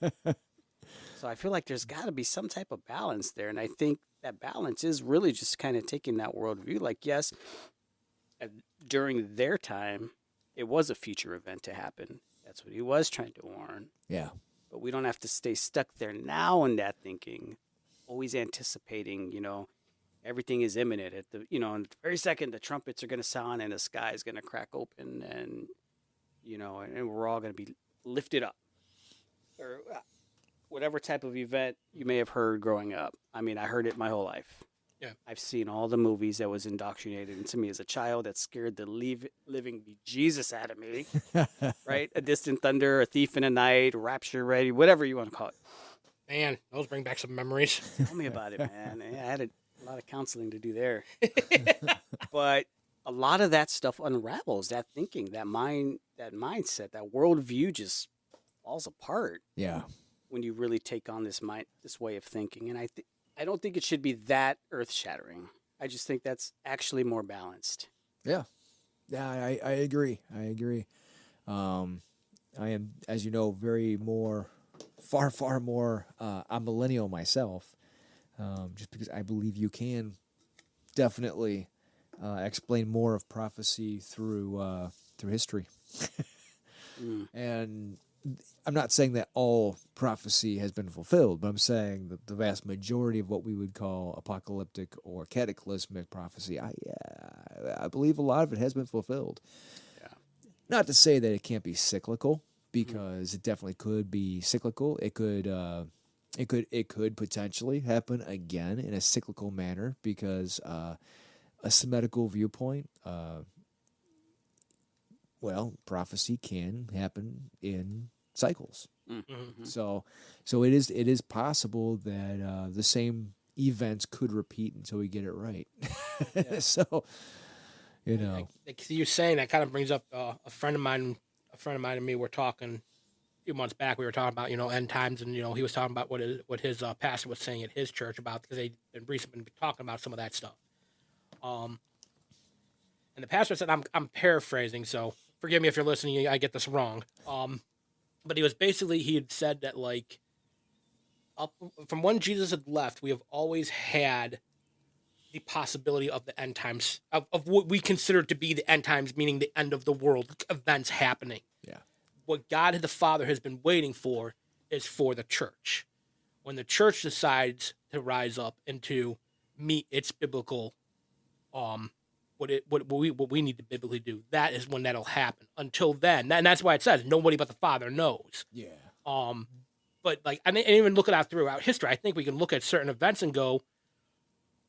D: So I feel like there's got to be some type of balance there. And I think that balance is really just kind of taking that worldview. Like, yes, during their time, it was a future event to happen. That's what he was trying to warn.
A: Yeah.
D: But we don't have to stay stuck there now in that thinking, always anticipating, you know, everything is imminent. At the, you know, in the very second, the trumpets are going to sound and the sky is going to crack open and, you know, and we're all going to be lifted up. Or whatever type of event you may have heard growing up. I mean, I heard it my whole life.
C: Yeah.
D: I've seen all the movies that was indoctrinated into me as a child that scared the living Jesus out of me, right? A Distant Thunder, A Thief in the Night, Rapture Ready, whatever you want to call it.
C: Man, those bring back some memories.
D: Tell me about it, man. I had a lot of counseling to do there. But a lot of that stuff unravels, that thinking, that mindset, that worldview just falls apart.
A: Yeah.
D: When you really take on this way of thinking. And I don't think it should be that earth-shattering. I just think that's actually more balanced.
A: Yeah. Yeah, I agree. I agree. I am, as you know, far more, I'm millennial myself, just because I believe you can definitely explain more of prophecy through history. And I'm not saying that all prophecy has been fulfilled, but I'm saying that the vast majority of what we would call apocalyptic or cataclysmic prophecy, I believe a lot of it has been fulfilled.
D: Yeah.
A: Not to say that it can't be cyclical, because it definitely could be cyclical. It could potentially happen again in a cyclical manner, because a Semitical viewpoint, prophecy can happen in cycles.
C: Mm-hmm.
A: So it is possible that the same events could repeat until we get it right. So,
C: Like you saying that kind of brings up a friend of mine and me were talking a few months back. We were talking about end times, and he was talking about what his pastor was saying at his church about, because they've been recently been talking about some of that stuff. And the pastor said, I'm paraphrasing, so forgive me if you're listening, I get this wrong. But he had said that, like, up from when Jesus had left, we have always had the possibility of the end times, of what we consider to be the end times, meaning the end of the world events happening.
A: Yeah.
C: What God the Father has been waiting for is for the church. When the church decides to rise up and to meet its biblical what we need to biblically do, that is when that'll happen. Until then, and that's why it says nobody but the Father knows.
A: Yeah.
C: But like, and even looking out throughout history, I think we can look at certain events and go,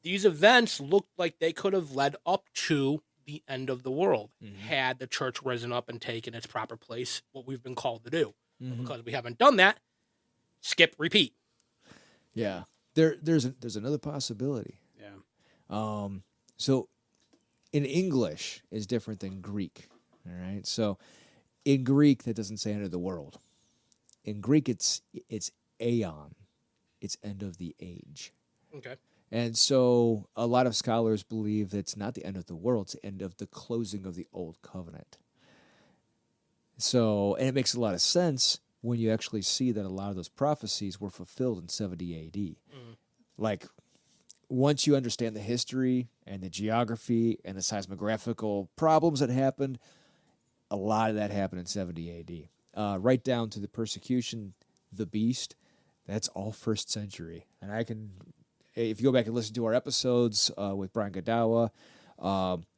C: these events looked like they could have led up to the end of the world, had the church risen up and taken its proper place, what we've been called to do. But because we haven't done that, skip, repeat.
A: Yeah. There's another possibility.
D: Yeah.
A: So in English is different than Greek. All right. So in Greek, that doesn't say end of the world. In Greek, it's aeon. It's end of the age.
C: Okay.
A: And so a lot of scholars believe that it's not the end of the world, it's the end of the closing of the old covenant. So, and it makes a lot of sense when you actually see that a lot of those prophecies were fulfilled in 70 AD. Like, once you understand the history and the geography and the seismographical problems that happened, a lot of that happened in 70 AD. Right down to the persecution, the beast, that's all first century. And if you go back and listen to our episodes with Brian Godawa,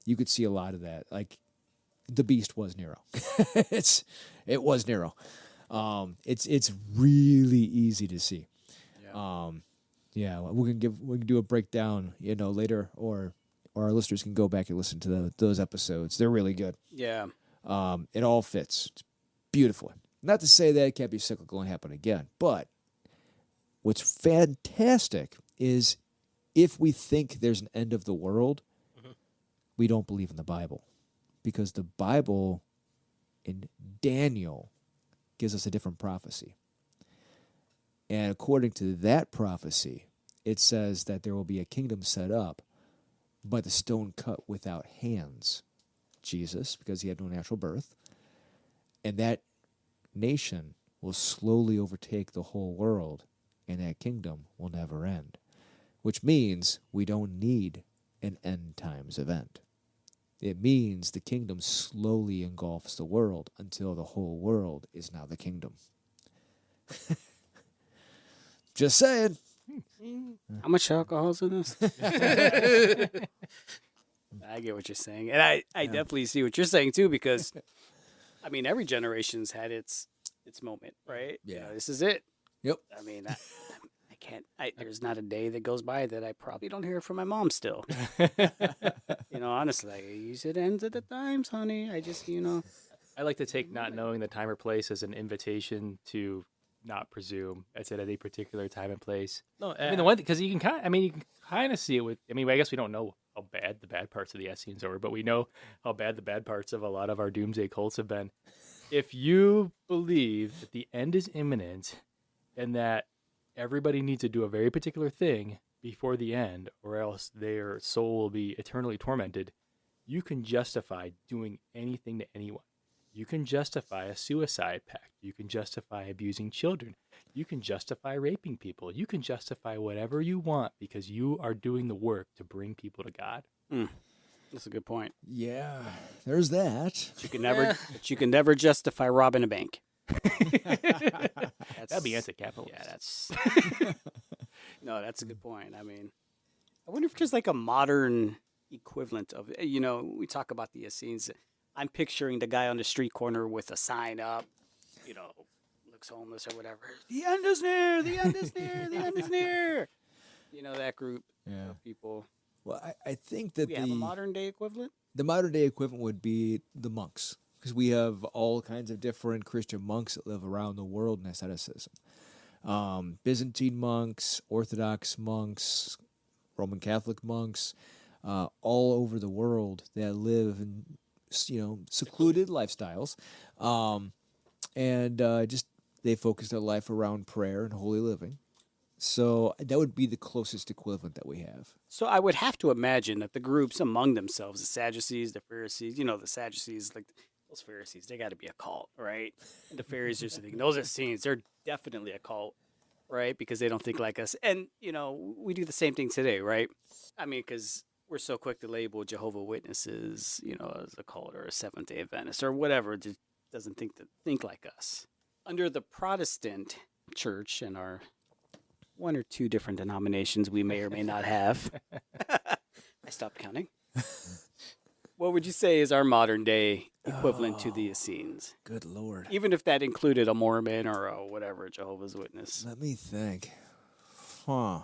A: you could see a lot of that. Like, the beast was Nero. It was Nero. It's really easy to see.
D: Yeah.
A: We can do a breakdown, later, or our listeners can go back and listen to those episodes. They're really good.
D: Yeah.
A: It all fits beautifully. Not to say that it can't be cyclical and happen again, but what's fantastic is if we think there's an end of the world, we don't believe in the Bible, because the Bible in Daniel gives us a different prophecy. And according to that prophecy, it says that there will be a kingdom set up by the stone cut without hands, Jesus, because he had no natural birth. And that nation will slowly overtake the whole world, and that kingdom will never end. Which means we don't need an end times event. It means the kingdom slowly engulfs the world until the whole world is now the kingdom. Just saying.
D: How much alcohol's in this? I get what you're saying. And I definitely see what you're saying, too, because, I mean, every generation's had its moment, right?
A: Yeah.
D: This is it.
A: Yep.
D: I mean, I can't, there's not a day that goes by that I probably don't hear from my mom still. Honestly, like, you said ends at the times, honey. I just,
B: I like to take not knowing the time or place as an invitation to not presume it's at any particular time and place.
C: No,
B: I mean, the one because you can kind of see it with. I mean, I guess we don't know how bad the bad parts of the Essenes are, but we know how bad the bad parts of a lot of our doomsday cults have been. If you believe that the end is imminent and that everybody needs to do a very particular thing before the end, or else their soul will be eternally tormented, you can justify doing anything to anyone. You can justify a suicide pact. You can justify abusing children. You can justify raping people. You can justify whatever you want because you are doing the work to bring people to God.
D: That's a good point.
A: Yeah, there's that.
D: But you can never justify robbing a bank.
B: That'd be anti-capitalist.
D: Yeah, that's no, that's a good point. I mean, I wonder if there's like a modern equivalent of, we talk about the Essenes. I'm picturing the guy on the street corner with a sign up, looks homeless or whatever. The end is near. The end is near. The end is near. That group of people.
A: Well, I think that
D: We have a modern day equivalent.
A: the modern day equivalent would be the monks, because we have all kinds of different Christian monks that live around the world in asceticism. Byzantine monks, Orthodox monks, Roman Catholic monks, all over the world that live in secluded lifestyles, and just they focus their life around prayer and holy living. So that would be the closest equivalent that we have.
D: So I would have to imagine that the groups among themselves, the Sadducees, the Pharisees, the Sadducees, like those Pharisees, they got to be a cult, right? And the Pharisees are thinking, those Essenes, they're definitely a cult, right? Because they don't think like us. And, we do the same thing today, right? I mean, because we're so quick to label Jehovah's Witnesses, as a cult or a Seventh-day Adventist or whatever, just doesn't think like us. Under the Protestant church and our one or two different denominations we may or may not have. I stopped counting. What would you say is our modern day equivalent to the Essenes?
A: Good Lord.
D: Even if that included a Mormon or a whatever, Jehovah's Witness.
A: Let me think. Huh.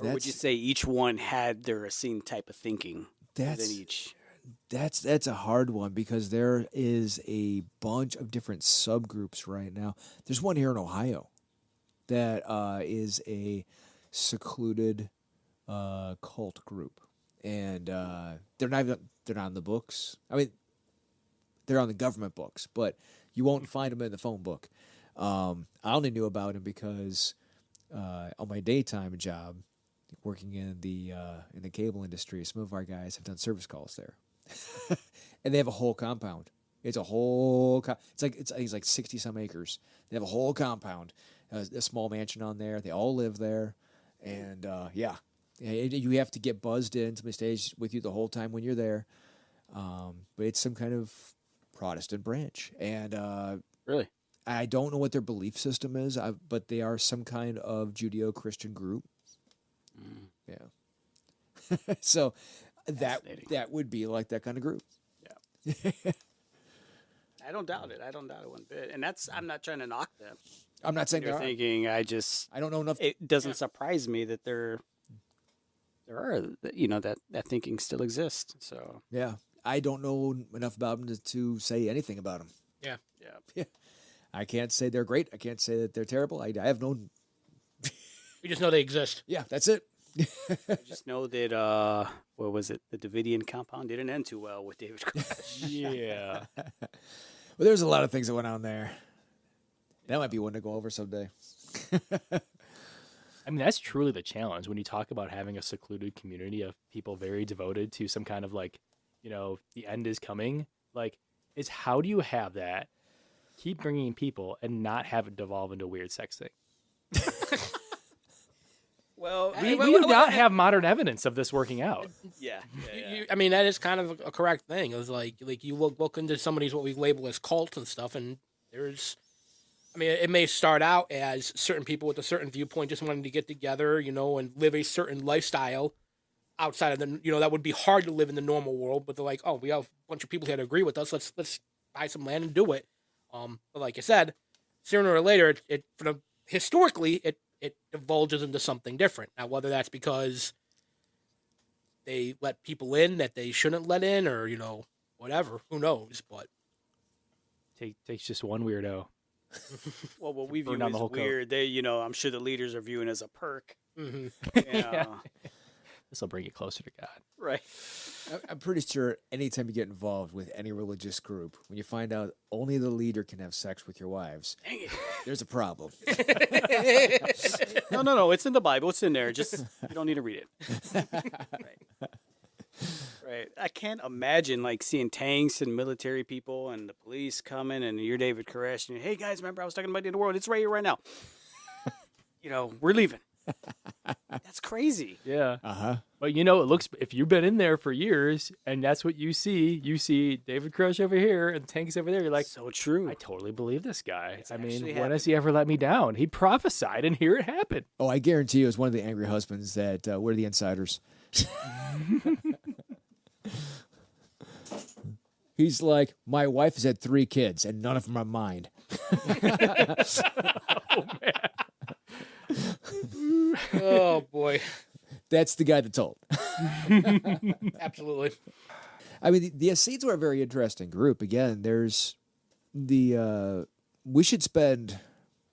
D: Or would you say each one had their Essene type of thinking within each?
A: That's a hard one, because there is a bunch of different subgroups right now. There's one here in Ohio that is a secluded cult group, and they're not on the books. I mean, they're on the government books, but you won't find them in the phone book. I only knew about them because on my daytime job, working in the cable industry, some of our guys have done service calls there, and they have a whole compound. It's a whole. It's like 60 some acres. They have a whole compound. A small mansion on there. They all live there, and you have to get buzzed in. Somebody stays with you the whole time when you're there. But it's some kind of Protestant branch, and
D: really,
A: I don't know what their belief system is, but they are some kind of Judeo-Christian group. Yeah. So that would be like that kind of group.
D: Yeah. I don't doubt it. I don't doubt it one bit. And I'm not trying to knock them.
A: I'm not saying
D: you're thinking. I don't
A: know enough.
D: It doesn't surprise me that there are, that thinking still exists. So
A: yeah, I don't know enough about them to say anything about them.
C: Yeah.
A: I can't say they're great. I can't say that they're terrible. I have no.
C: We just know they exist.
A: Yeah, that's it.
D: I just know that what was it? The Davidian compound didn't end too well with David Koresh.
B: Yeah.
A: Well, there's a lot of things that went on there. That might be one to go over someday.
B: I mean, that's truly the challenge when you talk about having a secluded community of people very devoted to some kind of the end is coming. Is how do you have that, keep bringing people, and not have it devolve into a weird sex thing?
D: Well,
B: we do not have modern evidence of this working out.
D: Yeah.
C: I mean, that is kind of a correct thing. It was like you look into some of these what we label as cults and stuff, and it may start out as certain people with a certain viewpoint just wanting to get together, and live a certain lifestyle outside of the, that would be hard to live in the normal world. But they're like, oh, we have a bunch of people here to agree with us. Let's buy some land and do it. But like I said, sooner or later, historically, it divulges into something different. Now, whether that's because they let people in that they shouldn't let in, or whatever, who knows? But
B: takes just one weirdo.
D: Well, what we view as weird, they, I'm sure the leaders are viewing as a perk.
C: Mm-hmm.
B: Yeah. This will bring you closer to God.
D: Right.
A: I'm pretty sure anytime you get involved with any religious group, when you find out only the leader can have sex with your wives, there's a problem.
D: No. It's in the Bible. It's in there. Just, you don't need to read it. Right. I can't imagine seeing tanks and military people and the police coming and you're David Koresh and hey guys, remember I was talking about the end of the world? It's right here, right now. We're leaving. That's crazy.
B: Yeah.
A: Uh-huh.
B: But it looks, if you've been in there for years and that's what you see David Crush over here and Tanks over there, you're like,
D: So true.
B: I totally believe this guy.
D: It's
B: I mean,
D: actually
B: when has he ever let me down? He prophesied and here it happened.
A: Oh, I guarantee you it was one of the angry husbands that were the insiders. He's like, my wife has had 3 kids and none of them are mine.
B: Oh, man.
C: Oh boy,
A: That's the guy that told.
C: absolutely.
A: I mean, the Essenes were a very interesting group. Again, there's the we should spend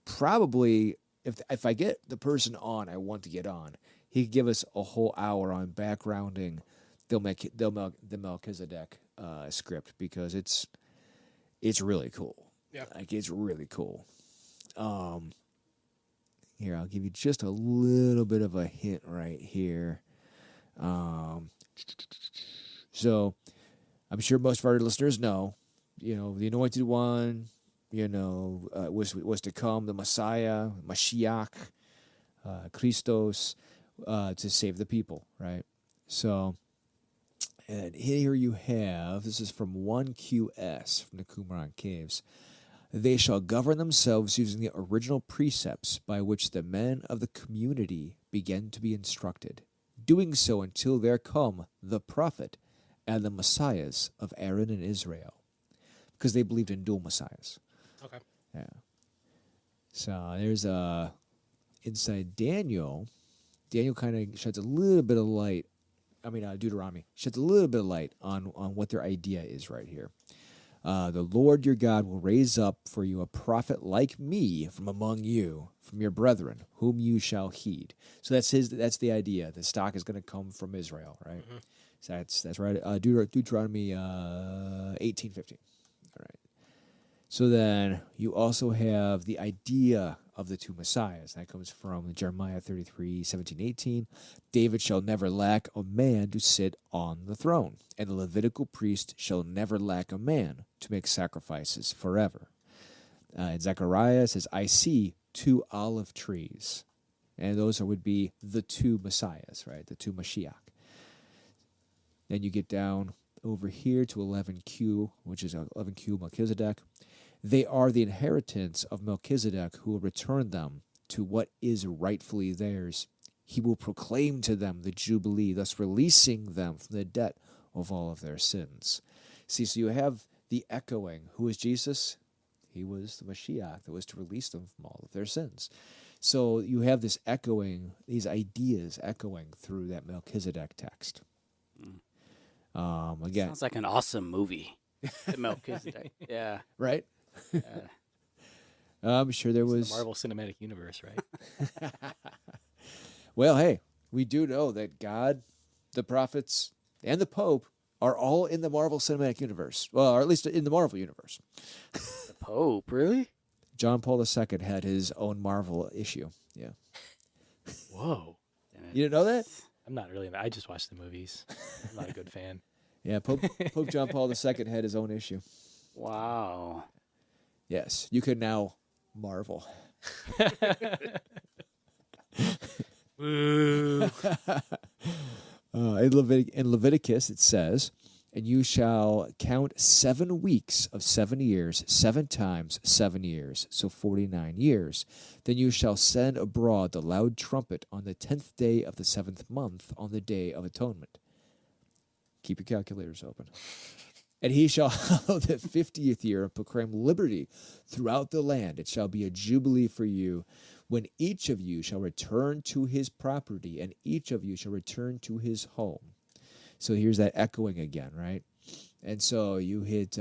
A: probably, if I get the person on I want to get on, he could give us a whole hour on backgrounding the Melchizedek script, because it's really cool.
C: Yeah.
A: Like, it's really cool. Here, I'll give you just a little bit of a hint right here. So, I'm sure most of our listeners know, the Anointed One, was to come, the Messiah, Mashiach, Christos, to save the people, right? So, and here you have, this is from 1QS, from the Qumran caves. They shall govern themselves using the original precepts by which the men of the community began to be instructed, doing so until there come the prophet and the messiahs of Aaron and Israel, because they believed in dual messiahs.
C: Okay.
A: Yeah. So there's inside Daniel kind of sheds a little bit of light. Deuteronomy sheds a little bit of light on what their idea is right here. The Lord your God will raise up for you a prophet like me from among you, from your brethren, whom you shall heed. So that's the idea. The stock is going to come from Israel, right? Mm-hmm. So that's right. Deuteronomy 18:15. All right. So then you also have the idea of the 2 messiahs. That comes from Jeremiah 33:17-18. David shall never lack a man to sit on the throne, and the Levitical priest shall never lack a man to make sacrifices forever. And Zechariah says, I see 2 olive trees. And those would be the 2 messiahs, right? The 2 Mashiach. Then you get down over here to 11Q, which is 11Q Melchizedek. They are the inheritance of Melchizedek, who will return them to what is rightfully theirs. He will proclaim to them the Jubilee, thus releasing them from the debt of all of their sins. See, so you have the echoing. Who is Jesus? He was the Mashiach that was to release them from all of their sins. So you have this echoing, these ideas echoing through that Melchizedek text. Again,
D: Sounds like an awesome movie. The Melchizedek. Yeah.
A: Right? I'm sure there was
B: the Marvel Cinematic Universe, right?
A: Well, hey, we do know that God, the prophets, and the Pope are all in the Marvel Cinematic Universe. Well, or at least in the Marvel Universe.
D: The Pope, really?
A: John Paul II had his own Marvel issue. Yeah.
B: Whoa.
A: You didn't know that?
B: I'm not really. I just watch the movies. I'm not a good fan.
A: Yeah, Pope John Paul II had his own issue.
D: Wow.
A: Yes, you can now marvel. In Leviticus it says, and you shall count 7 weeks of 7 years, 7 times 7 years, so 49 years. Then you shall send abroad the loud trumpet on the 10th day of the 7th month, on the day of atonement. Keep your calculators open. And he shall hallow the 50th year and proclaim liberty throughout the land. It shall be a jubilee for you, when each of you shall return to his property, and each of you shall return to his home. So here's that echoing again, right? And so you hit,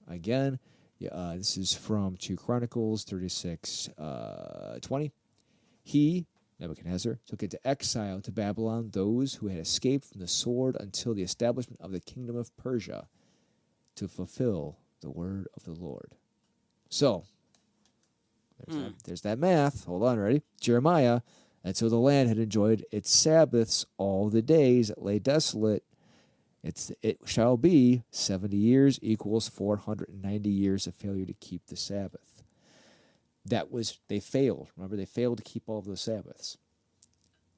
A: again, this is from 2 Chronicles 36:20. He, Nebuchadnezzar, took into exile to Babylon those who had escaped from the sword until the establishment of the kingdom of Persia, to fulfill the word of the Lord. So, there's that math. Hold on, ready? Jeremiah, until the land had enjoyed its Sabbaths all the days it lay desolate, it shall be 70 years equals 490 years of failure to keep the Sabbath. They failed. Remember, they failed to keep all of those Sabbaths.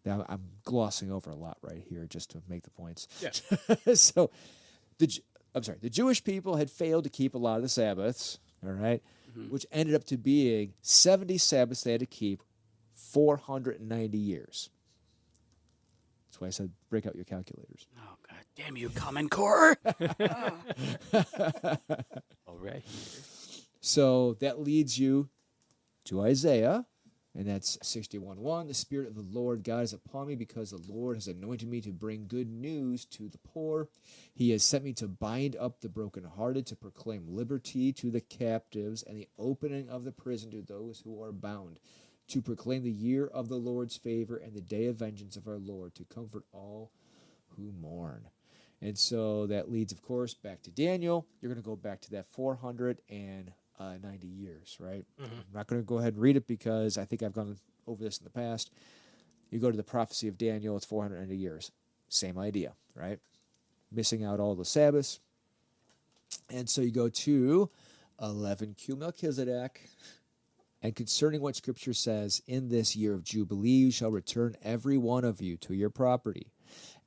A: Now, I'm glossing over a lot right here just to make the points.
C: Yeah.
A: So, the Jewish people had failed to keep a lot of the Sabbaths, all right, which ended up to being 70 Sabbaths they had to keep 490 years. That's why I said break out your calculators.
D: Oh, God damn you, Common Core.
B: All right.
A: So that leads you to Isaiah, and that's 61:1. The Spirit of the Lord God is upon me because the Lord has anointed me to bring good news to the poor. He has sent me to bind up the brokenhearted, to proclaim liberty to the captives, and the opening of the prison to those who are bound, to proclaim the year of the Lord's favor and the day of vengeance of our Lord, to comfort all who mourn. And so that leads, of course, back to Daniel. You're going to go back to that 490 years, right? I'm not going to go ahead and read it because I think I've gone over this in the past. You go to the prophecy of Daniel, it's 490 years. Same idea, right? Missing out all the Sabbaths. And so you go to 11Q Melchizedek. And concerning what Scripture says, in this year of Jubilee you shall return every one of you to your property.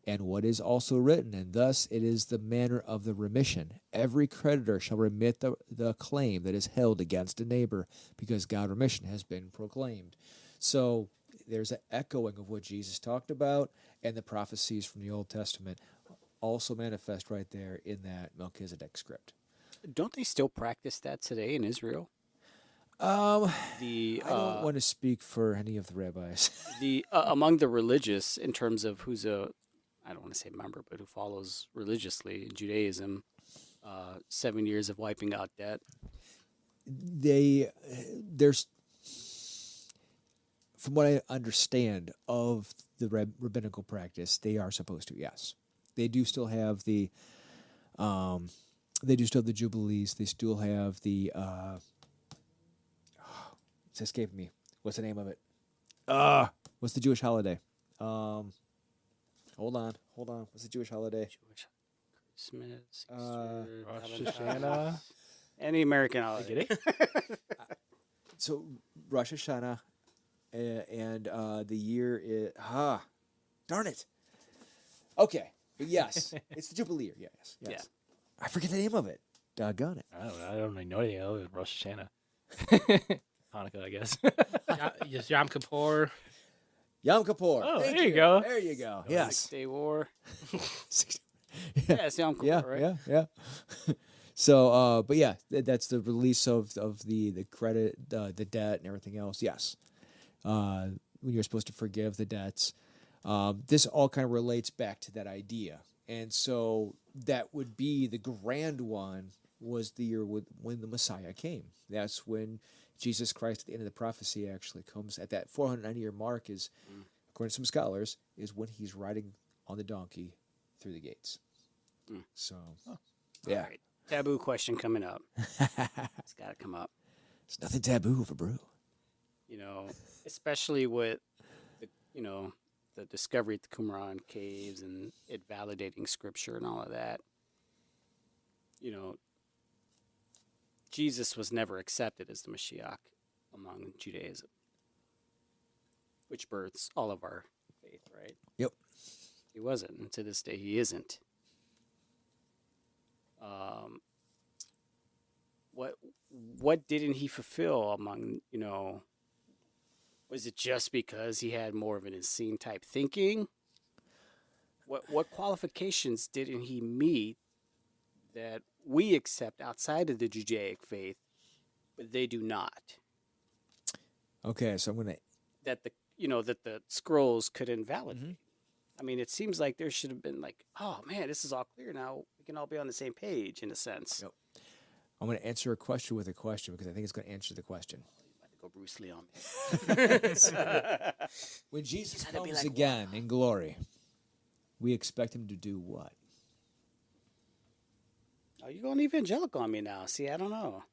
A: And what is also written, and thus it is the manner of the remission. Every creditor shall remit the claim that is held against a neighbor, because God's remission has been proclaimed. So there's an echoing of what Jesus talked about, and the prophecies from the Old Testament also manifest right there in that Melchizedek script.
D: Don't they still practice that today in Israel?
A: I
D: The
A: don't want to speak for any of the rabbis.
D: among the religious, in terms of who's I don't want to say member, but who follows religiously in Judaism, 7 years of wiping out debt.
A: There's, from what I understand of the rabbinical practice, they are supposed to. Yes, they do still have the, jubilees. They still have the. It's escaping me. What's the name of it? What's the Jewish holiday? Hold on. What's the Jewish holiday?
D: Jewish Christmas, Easter,
B: Rosh
D: Valentine's,
B: Hashanah.
D: any American holiday.
B: Get it?
A: So Rosh Hashanah, and the year is darn it. Okay, but yes, it's the Jubilee year. Yes.
D: Yeah.
A: I forget the name of it. Doggone it.
B: I don't really know anything other than Rosh Hashanah. Hanukkah, I guess.
C: Just Yom Kippur.
A: Yom Kippur.
B: Oh,
A: Thank
B: there you go.
A: There you go.
D: Six
A: Yes.
D: Day War.
A: Yeah.
D: Yeah, it's Yom Kippur, right?
A: Yeah. So, but yeah, that's the release of the credit, the debt, and everything else. Yes, when you're supposed to forgive the debts, this all kind of relates back to that idea, and so that would be the grand one. Was the year when the Messiah came. That's when Jesus Christ, at the end of the prophecy, actually comes at that 490-year mark. Is according to some scholars, is when he's riding on the donkey through the gates. So, yeah.
D: All right. Taboo question coming up. It's got to come up.
A: There's nothing taboo over brew.
D: You know, especially with the discovery at the Qumran caves and it validating scripture and all of that. You know, Jesus was never accepted as the Mashiach among Judaism, which births all of our faith, right?
A: Yep.
D: He wasn't, and to this day he isn't. What didn't he fulfill among, was it just because he had more of an Essene type thinking? What qualifications didn't he meet that we accept outside of the Judaic faith, but they do not?
A: Okay, so I'm gonna.
D: That the scrolls could invalidate. I mean, it seems like there should have been like, oh man, this is all clear now. We can all be on the same page in a sense.
A: Yep. I'm gonna answer a question with a question because I think it's gonna answer the question.
D: About to go Bruce Lee on me.
A: When Jesus
D: gotta be
A: comes
D: like,
A: again in glory, we expect him to do what?
D: Oh, you're going evangelical on me now. See, I don't know.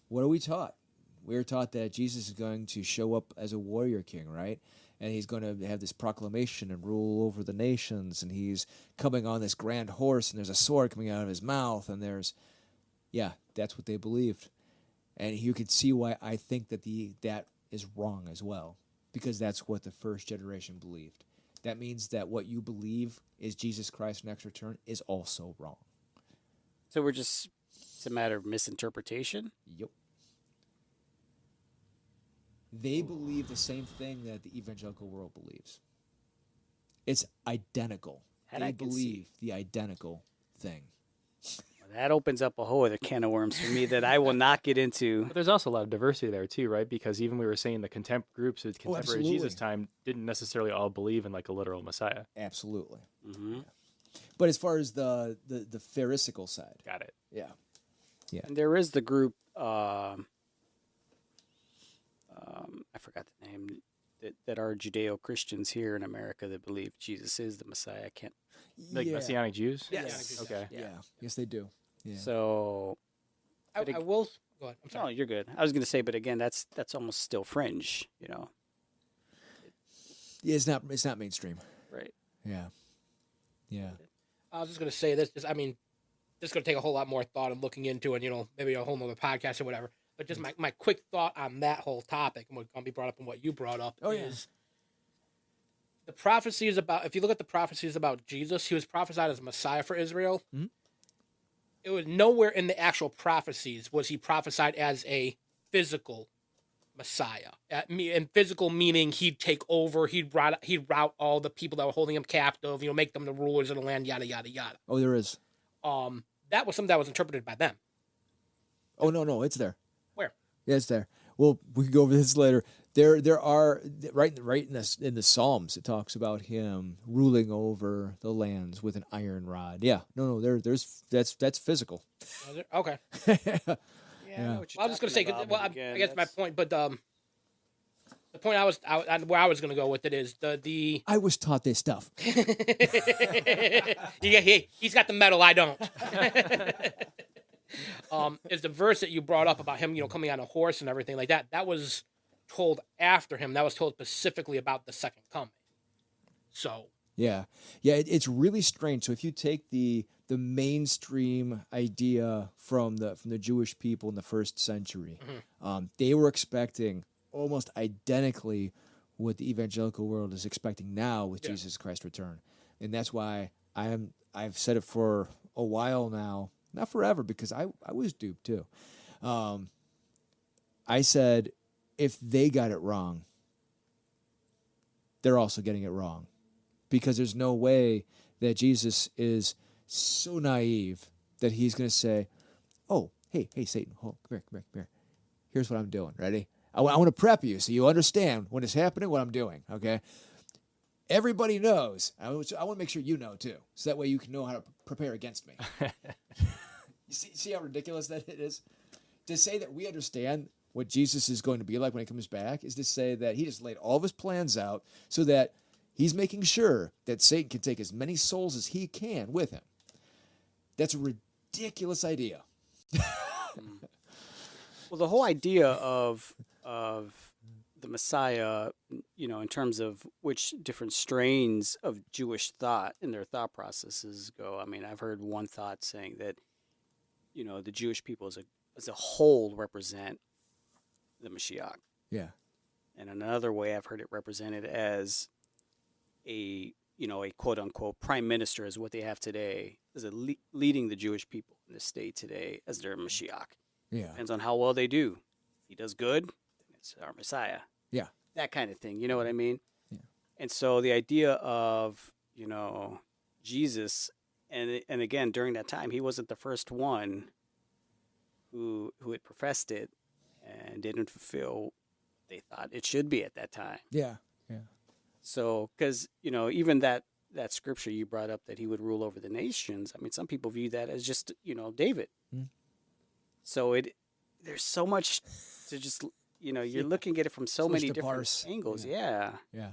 A: What are we taught? We're taught that Jesus is going to show up as a warrior king, right? And he's going to have this proclamation and rule over the nations, and he's coming on this grand horse, and there's a sword coming out of his mouth, and that's what they believed. And you can see why I think that that is wrong as well. because that's what the first generation believed. That means that what you believe is Jesus Christ's next return is also wrong.
D: So it's a matter of misinterpretation?
A: Yep. They believe the same thing that the evangelical world believes. It's identical.
D: That I
A: They
D: can
A: believe the identical thing.
D: That opens up a whole other can of worms for me that I will not get into.
B: But there's also a lot of diversity there too, right? Because even we were saying the groups of contemporary
A: absolutely.
B: Jesus time didn't necessarily all believe in like a literal Messiah.
A: Absolutely.
D: Mm-hmm.
A: But as far as the Pharisaical side,
B: Got it.
A: yeah.
D: And there is the group, I forgot the name, that are Judeo-Christians here in America that believe Jesus is the Messiah. I can't.
B: Like Messianic Jews?
A: Yes.
B: Okay.
A: Yeah. Yes, they do. Yeah.
D: So,
C: I will go ahead. I'm
D: no,
C: sorry.
D: you're good. I was going to say, but again, that's almost still fringe, you know.
A: Yeah, it's not mainstream.
D: Right.
A: Yeah. Yeah.
C: I was just gonna say this. This is gonna take a whole lot more thought and looking into, and maybe a whole nother podcast or whatever. But just my quick thought on that whole topic and what's gonna be brought up and what you brought up is the prophecies about. If you look at the prophecies about Jesus, he was prophesied as Messiah for Israel.
A: Mm-hmm.
C: It was nowhere in the actual prophecies was he prophesied as a physical Messiah. And physical meaning he'd take over, he'd rout all the people that were holding him captive, make them the rulers of the land, yada yada yada.
A: Oh, there is.
C: That was something that was interpreted by them.
A: Oh no, it's there.
C: Where?
A: Yeah, it's there. Well, we can go over this later. There are right in the Psalms it talks about him ruling over the lands with an iron rod. Yeah, that's physical.
C: Okay.
D: Yeah, I know what
C: Well,
D: you're
C: I was just gonna say,
D: talking about,
C: well,
D: but again,
C: I guess my
D: that's-
C: point, but the point where I was gonna go with it is the
A: I was taught this stuff.
C: he's got the medal, I don't. Is the verse that you brought up about him, coming on a horse and everything like that. That was told after him. That was told specifically about the second coming. So
A: Yeah, it's really strange. So if you take the mainstream idea from the Jewish people in the first century, they were expecting almost identically what the evangelical world is expecting now with Jesus Christ's return, and that's why I've said it for a while now, not forever, because I was duped too. I said if they got it wrong, they're also getting it wrong. Because there's no way that Jesus is so naive that he's going to say, oh, hey, Satan, come here. Here's what I'm doing. Ready? I want to prep you so you understand when it's happening, what I'm doing, okay? Everybody knows. I want to make sure you know, too, so that way you can know how to prepare against me. You see how ridiculous that it is? To say that we understand what Jesus is going to be like when he comes back is to say that he just laid all of his plans out so that he's making sure that Satan can take as many souls as he can with him. That's a ridiculous idea.
D: Well, the whole idea of the Messiah, in terms of which different strains of Jewish thought in their thought processes go. I mean, I've heard one thought saying that, the Jewish people as a whole represent the Mashiach.
A: Yeah.
D: And another way I've heard it represented as a quote unquote prime minister is what they have today, as leading the Jewish people in the state today as their Mashiach.
A: Yeah.
D: Depends on how well they do. If he does good, then it's our Messiah.
A: Yeah.
D: That kind of thing. You know what I mean?
A: Yeah.
D: And so the idea of, Jesus, and again, during that time, he wasn't the first one who had professed it and didn't fulfill what they thought it should be at that time.
A: Yeah.
D: So, because, even that scripture you brought up that he would rule over the nations, I mean, some people view that as just, David.
A: Mm.
D: So there's so much to just, you're looking at it from so
A: So much
D: many
A: to
D: different
A: parse.
D: angles. Yeah.
A: Yeah.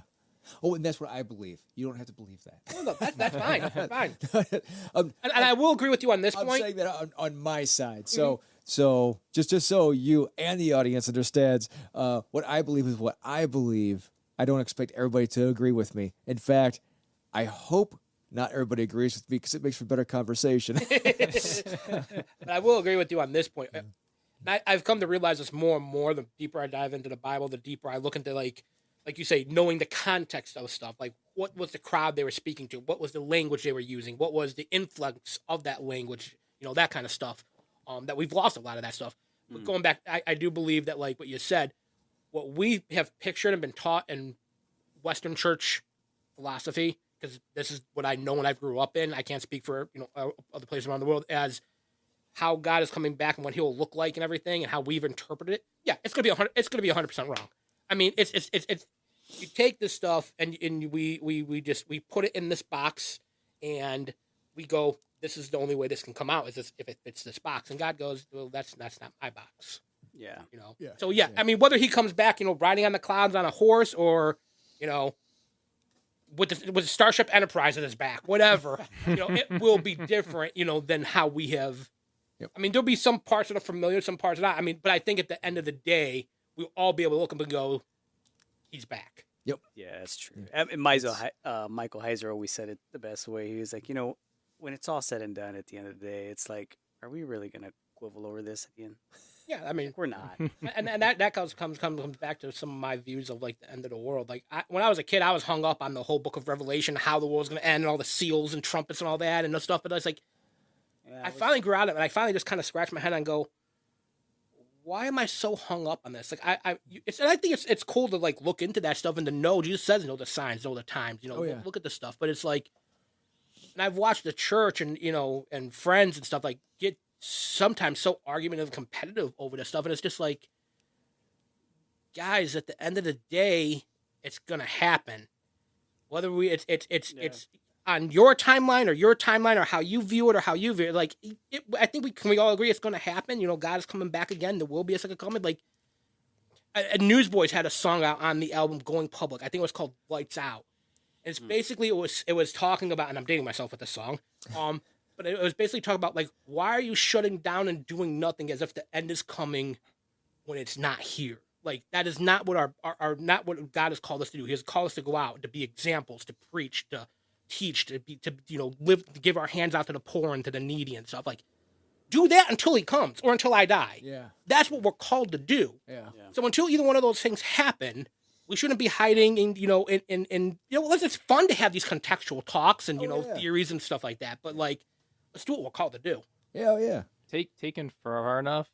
A: Oh, and that's what I believe. You don't have to believe that.
C: no, that's fine. That's fine.
A: I'm
C: And I will agree with you on this point.
A: saying that on my side. So just so you and the audience understands what I believe is what I believe. I don't expect everybody to agree with me. In fact, I hope not everybody agrees with me because it makes for better conversation.
C: But I will agree with you on this point. I've come to realize this more and more the deeper I dive into the Bible, the deeper I look into like you say, knowing the context of stuff, like what was the crowd they were speaking to, what was the language they were using, what was the influx of that language, that kind of stuff. That we've lost a lot of that stuff. But going back, I do believe that, like what you said, what we have pictured and been taught in Western church philosophy, because this is what I know and I grew up in. I can't speak for other places around the world, as how God is coming back and what He'll look like and everything, and how we've interpreted it. Yeah, it's gonna be 100% wrong. I mean, it's you take this stuff and we put it in this box and we go, this is the only way this can come out, is this, if it fits this box. And God goes, well, that's not my box.
D: Yeah.
A: Yeah.
C: So yeah, I mean, whether He comes back, riding on the clouds on a horse, or with the Starship Enterprise on his back, whatever, it will be different, than how we have.
A: Yep.
C: I mean, there'll be some parts that are familiar, some parts not. I mean, but I think at the end of the day, we'll all be able to look up and go, He's back.
A: Yep.
D: Yeah, that's true. And Michael Heiser always said it the best way. He was like, when it's all said and done at the end of the day, it's like, are we really going to quibble over this at the end?
C: Yeah, I mean,
D: we're not.
C: and that comes back to some of my views of like the end of the world. Like when I was a kid, I was hung up on the whole Book of Revelation, how the world's going to end, and all the seals and trumpets and all that and the stuff. But I was like, I finally grew out of it, and I finally just kind of scratched my head and go, why am I so hung up on this? Like I think it's cool to like look into that stuff and to know. Jesus says, know the signs, know the times, look at the stuff. But it's like, and I've watched the church and and friends and stuff like get sometimes so argumentative, competitive over this stuff, and it's just like, guys, at the end of the day, it's gonna happen. Whether it's on your timeline or how you view it or how you view it. Like, I think we all agree it's gonna happen. God is coming back again. There will be a second coming. Like, Newsboys had a song out on the album Going Public. I think it was called Lights Out. And it's basically it was talking about, and I'm dating myself with this song. But it was basically talking about, like, why are you shutting down and doing nothing as if the end is coming when it's not here? Like, that is not what our not what God has called us to do. He has called us to go out, to be examples, to preach, to teach, to live, to give our hands out to the poor and to the needy and stuff. Like, do that until He comes or until I die.
A: Yeah.
C: That's what we're called to do.
A: Yeah.
C: So until either one of those things happen, we shouldn't be hiding in it's fun to have these contextual talks and, theories and stuff like that. But, like, let's do what we're called to do.
A: Yeah.
B: Taken far enough,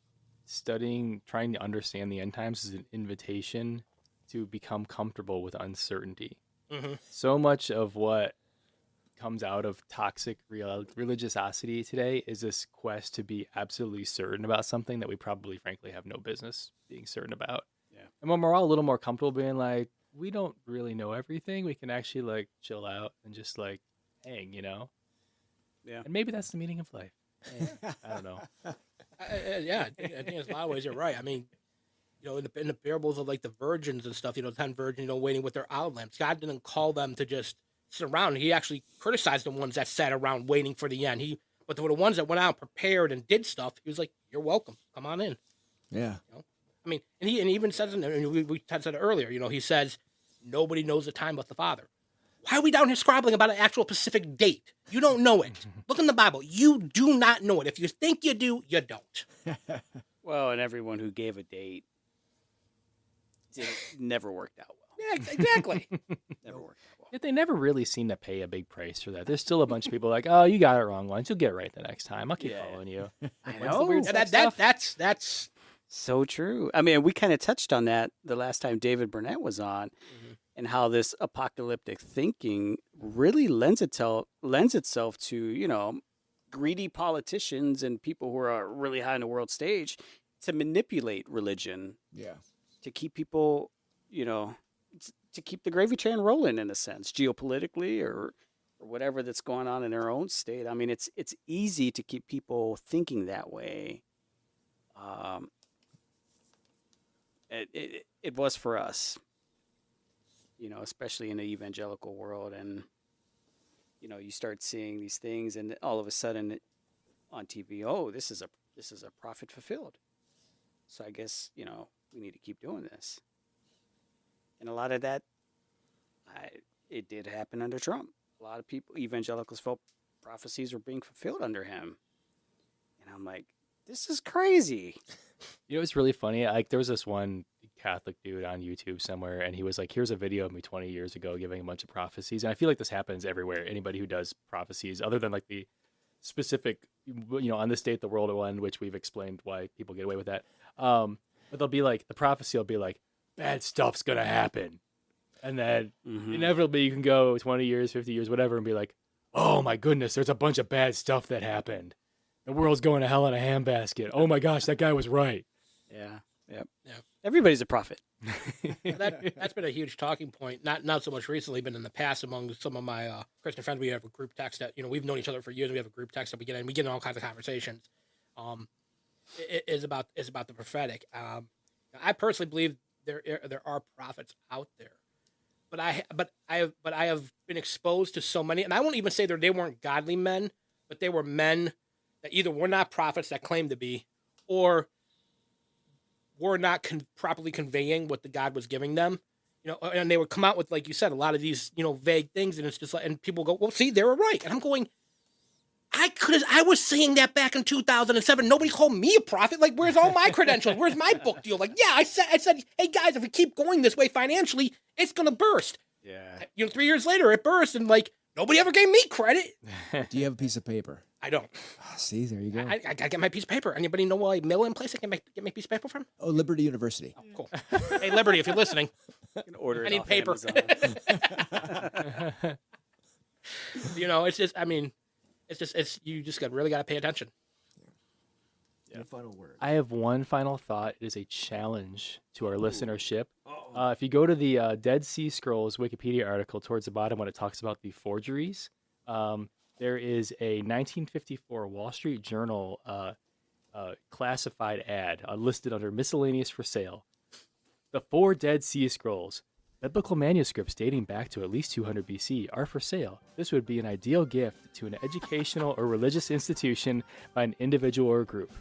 B: studying, trying to understand the end times is an invitation to become comfortable with uncertainty.
C: Mm-hmm.
B: So much of what comes out of toxic religiosity today is this quest to be absolutely certain about something that we probably, frankly, have no business being certain about.
D: Yeah.
B: And when we're all a little more comfortable being like, we don't really know everything, we can actually like chill out and just like hang,
D: Yeah.
B: And maybe that's the meaning of life. I don't know.
C: I think in a lot of ways you're right. I mean, in the parables of like the virgins and stuff, 10 virgins, waiting with their olive lamps. God didn't call them to just sit around. He actually criticized the ones that sat around waiting for the end. But the ones that went out, prepared, and did stuff, He was like, "You're welcome. Come on in."
A: Yeah.
C: I mean, and he even says, and we said it earlier. He says, "Nobody knows the time but the Father." Why are we down here scribbling about an actual specific date? You don't know it. Look in the Bible. You do not know it. If you think you do, you don't.
D: Well, and everyone who gave a date, it never worked out well.
C: Yeah, exactly.
D: Never worked out well.
B: Yet they never really seem to pay a big price for that. There's still a bunch of people like, oh, you got it wrong once. You'll get it right the next time. I'll keep following you.
D: I
B: What's the
D: know.
B: weird
C: Yeah,
B: stuff?
C: that's
D: So true. I mean, we kind of touched on that the last time David Burnett was on, and how this apocalyptic thinking really lends itself to, greedy politicians and people who are really high on the world stage to manipulate religion.
A: Yeah.
D: To keep people, to keep the gravy train rolling in a sense, geopolitically or whatever that's going on in their own state. I mean, it's easy to keep people thinking that way. It was for us, especially in the evangelical world, and you start seeing these things, and all of a sudden on TV, oh, this is a prophet fulfilled. So I guess we need to keep doing this. And a lot of that, it did happen under Trump. A lot of people, evangelicals, felt prophecies were being fulfilled under him, and I'm like, this is crazy.
B: It's really funny. Like, there was this one Catholic dude on YouTube somewhere, and he was like, here's a video of me 20 years ago giving a bunch of prophecies. And I feel like this happens everywhere. Anybody who does prophecies, other than like the specific, on this date the world will end, which we've explained why people get away with that. But they'll be like, the prophecy will be like, bad stuff's going to happen. And then inevitably you can go 20 years, 50 years, whatever, and be like, oh my goodness, there's a bunch of bad stuff that happened. The world's going to hell in a handbasket. Oh my gosh, that guy was right.
D: Yeah. Yep. Yeah. Everybody's a prophet.
C: That's been a huge talking point. Not so much recently, but in the past among some of my Christian friends. We have a group text that we've known each other for years. We have a group text that we get in all kinds of conversations. It is about the prophetic. I personally believe there are prophets out there, but I have been exposed to so many, and I won't even say they weren't godly men, but they were men that either were not prophets that claimed to be, or were not properly conveying what the God was giving them, and they would come out with, like you said, a lot of these, vague things, and it's just like, and people go, well, see, they were right, and I'm going, I was saying that back in 2007. Nobody called me a prophet. Like, where's all my credentials? Where's my book deal? Like, yeah, I said, hey guys, if we keep going this way financially, it's gonna burst.
D: Yeah.
C: 3 years later, it burst, and like nobody ever gave me credit.
A: Do you have a piece of paper?
C: I don't.
A: See, there you go.
C: I gotta get my piece of paper. Anybody know a mill in place I can get my piece of paper from?
A: Oh, Liberty University.
C: Oh, cool. Hey, Liberty, if you're listening,
D: You can order it
C: I need
D: off
C: paper.
D: Amazon.
C: it's just you just really got to pay attention.
A: Yeah. Final word.
B: I have one final thought. It is a challenge to our listenership. If you go to the Dead Sea Scrolls Wikipedia article towards the bottom when it talks about the forgeries, there is a 1954 Wall Street Journal classified ad listed under miscellaneous for sale. The 4 Dead Sea Scrolls, biblical manuscripts dating back to at least 200 BC, are for sale. This would be an ideal gift to an educational or religious institution by an individual or group.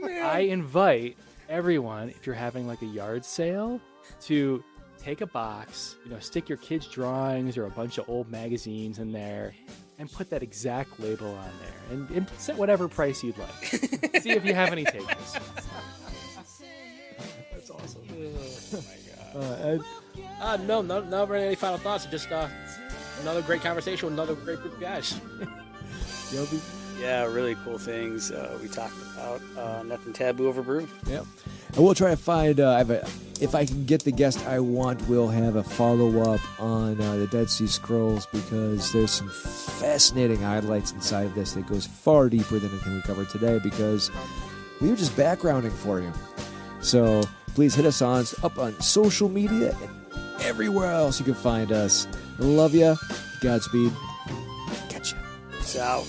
B: I invite everyone, if you're having like a yard sale, to take a box, stick your kids' drawings or a bunch of old magazines in there, and put that exact label on there, and set whatever price you'd like. See if you have any takers.
A: That's awesome.
B: Oh my God.
C: No, not really any final thoughts. Just another great conversation with another great group of guys.
A: Yobi?
D: Yeah, really cool things we talked about. Nothing taboo over brew.
A: Yeah. And we'll try to find, if I can get the guest I want, we'll have a follow-up on the Dead Sea Scrolls, because there's some fascinating highlights inside of this that goes far deeper than anything we covered today, because we were just backgrounding for you. So please hit us up on social media and everywhere else you can find us. Love ya. Godspeed. Catch ya.
D: Peace out.